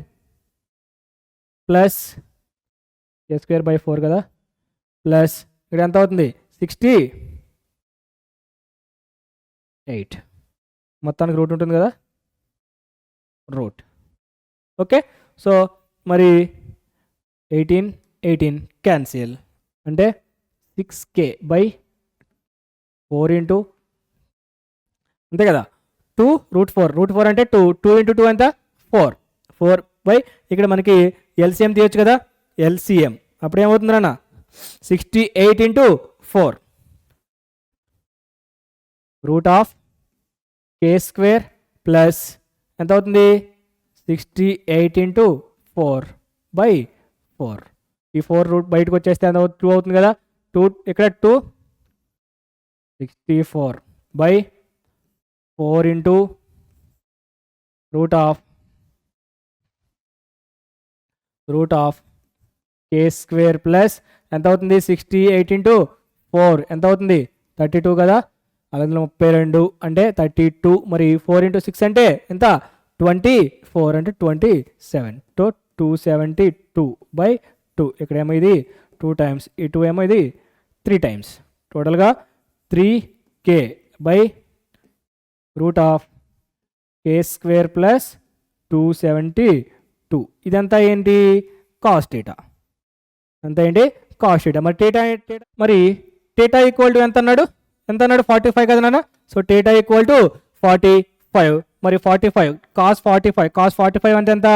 Speaker 1: బై 4 కదా, ప్లస్ ఇక్కడ ఎంత అవుతుంది, 68, మొత్తానికి రూట్ ఉంటుంది కదా, రూట్. ఓకే, సో మరి 18 క్యాన్సిల్ అంటే 6k బై 4 ఇంటూ అంతే కదా, 2 రూట్ 4 అంటే 2 ఇంటూ 2 ఎంత, 4 బై ఇక్కడ మనకి ఎల్సిఎం తీయచ్చు కదా, ఎల్సిఎం అప్పుడు ఏమవుతుంది అన్న, 68 into 4 route of k square plus ఎంత అవుతుంది, 68 ఇంటూ 4 బై 4, ఈ 4 రూట్ బయటకు వచ్చేస్తే ఎంత 2 అవుతుంది కదా, 2 ఇక్కడ 2 64 by 4 into root of k square plus ఎంత అవుతుంది, 68 ఇంటూ 4 ఎంత అవుతుంది, 32 కదా, అలాగే 32 అంటే 32, మరి 4 ఇంటూ 6 అంటే ఎంత, 24 అంటే 27, 272 బై 2, ఇక్కడేమో ఇది 2 టైమ్స్, ఈ 2 ఏమో ఇది 3 టైమ్స్, టోటల్గా 3k by root of k square plus 272. ఇదంతా ఏంటి? Cos theta. అంతా ఏంటి? Cos theta. మరి టీటా ఈక్వల్ టు ఎంత అన్నాడు? 45 కదా నాన్న. So theta equal to 45. మరి 45 కాస్ 45 అంటే ఎంత?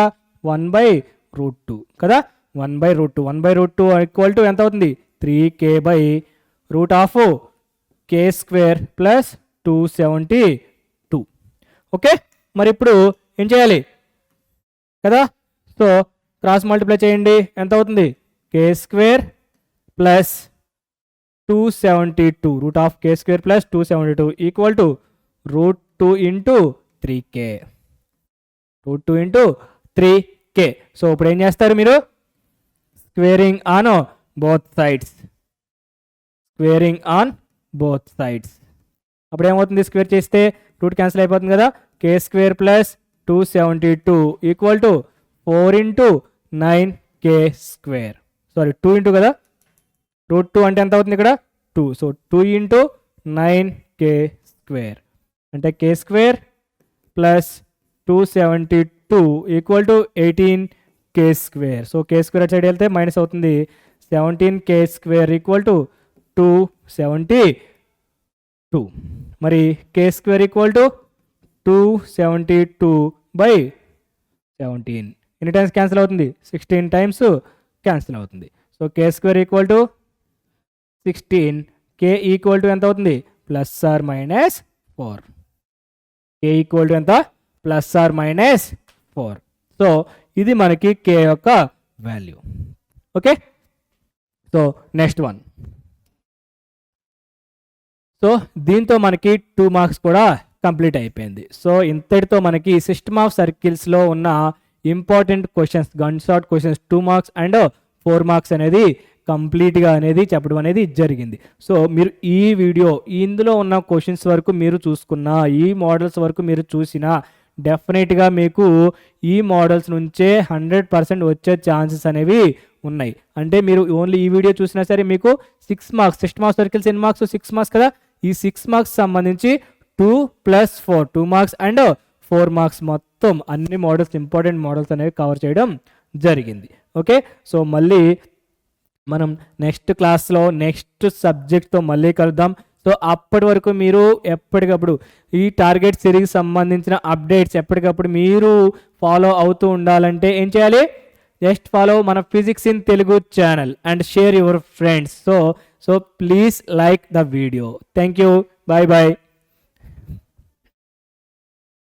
Speaker 1: 1/√2 కదా. 1/√2 ఈక్వల్ టు ఎంత అవుతుంది? 3k by root of k square plus 272. Okay, మరి ఇప్పుడు ఏం చేయాలి కదా? సో క్రాస్ మల్టిప్లై చేయండి, ఎంత అవుతుంది? K square plus 272 root of k square plus 272 equal to √2 into 3k. √2 into 3k. So ఇప్పుడు ఏం చేస్తారు మీరు? Squaring on both sides. Squaring on both sides. అప్పుడు ఏమవుతుంది? స్క్వేర్ చేస్తే రూట్ క్యాన్సిల్ అయిపోతుంది కదా. K square plus 272 equal to 4 into 9k square. Sorry 2 into కదా, √2 అంటే ఎంత అవుతుంది ఇక్కడ? 2. సో 2 ఇంటూ 9k స్క్వేర్ అంటే k square plus 272 equal to 18k square. So k square అటు సైడ్ వెళ్తే మైనస్ అవుతుంది. 17k square equal to 272. మరి కే స్క్వేర్ ఈక్వల్ టు 272/17. ఎన్ని టైమ్స్ క్యాన్సిల్ అవుతుంది? 16 టైమ్స్ క్యాన్సిల్ అవుతుంది. So k square equal to 16. K equal to ఎంత అవుతుంది? +or -4. K equal to ఎంత? +or -4. సో ఇది మనకి కే యొక్క value. Okay, so next one. So దీంతో మనకి 2 మార్క్స్ కూడా కంప్లీట్ అయిపోయింది. సో ఇంతటితో మనకి సిస్టమ్ ఆఫ్ సర్కిల్స్లో ఉన్న important questions, gun shot questions 2 marks and 4 marks అనేది కంప్లీట్గా అనేది చెప్పడం అనేది జరిగింది. సో మీరు ఈ వీడియో ఇందులో ఉన్న క్వశ్చన్స్ వరకు మీరు చూసుకున్న, ఈ మోడల్స్ వరకు మీరు చూసినా డెఫినెట్గా మీకు ఈ మోడల్స్ నుంచే 100% వచ్చే ఛాన్సెస్ అనేవి ఉన్నాయి. అంటే మీరు ఓన్లీ ఈ వీడియో చూసినా సరే మీకు 6 మార్క్స్, సిస్టమ్ ఆఫ్ సర్కిల్స్ ఎన్ని మార్క్స్? 6 మార్క్స్ కదా. ఈ 6 మార్క్స్ సంబంధించి 2 + 4 2 మార్క్స్ అండ్ 4 మార్క్స్ మొత్తం అన్ని మోడల్స్, ఇంపార్టెంట్ మోడల్స్ అనేవి కవర్ చేయడం జరిగింది. ఓకే, సో మళ్ళీ మనం నెక్స్ట్ క్లాస్లో నెక్స్ట్ సబ్జెక్ట్తో మళ్ళీ కలుద్దాం. సో అప్పటి వరకు మీరు ఎప్పటికప్పుడు ఈ టార్గెట్ సిరీస్ సంబంధించిన అప్డేట్స్ ఎప్పటికప్పుడు మీరు ఫాలో అవుతూ ఉండాలంటే ఏం చేయాలి? జస్ట్ ఫాలో మన physics in Telugu channel and share your friends. So please like the video. Thank you. Bye bye.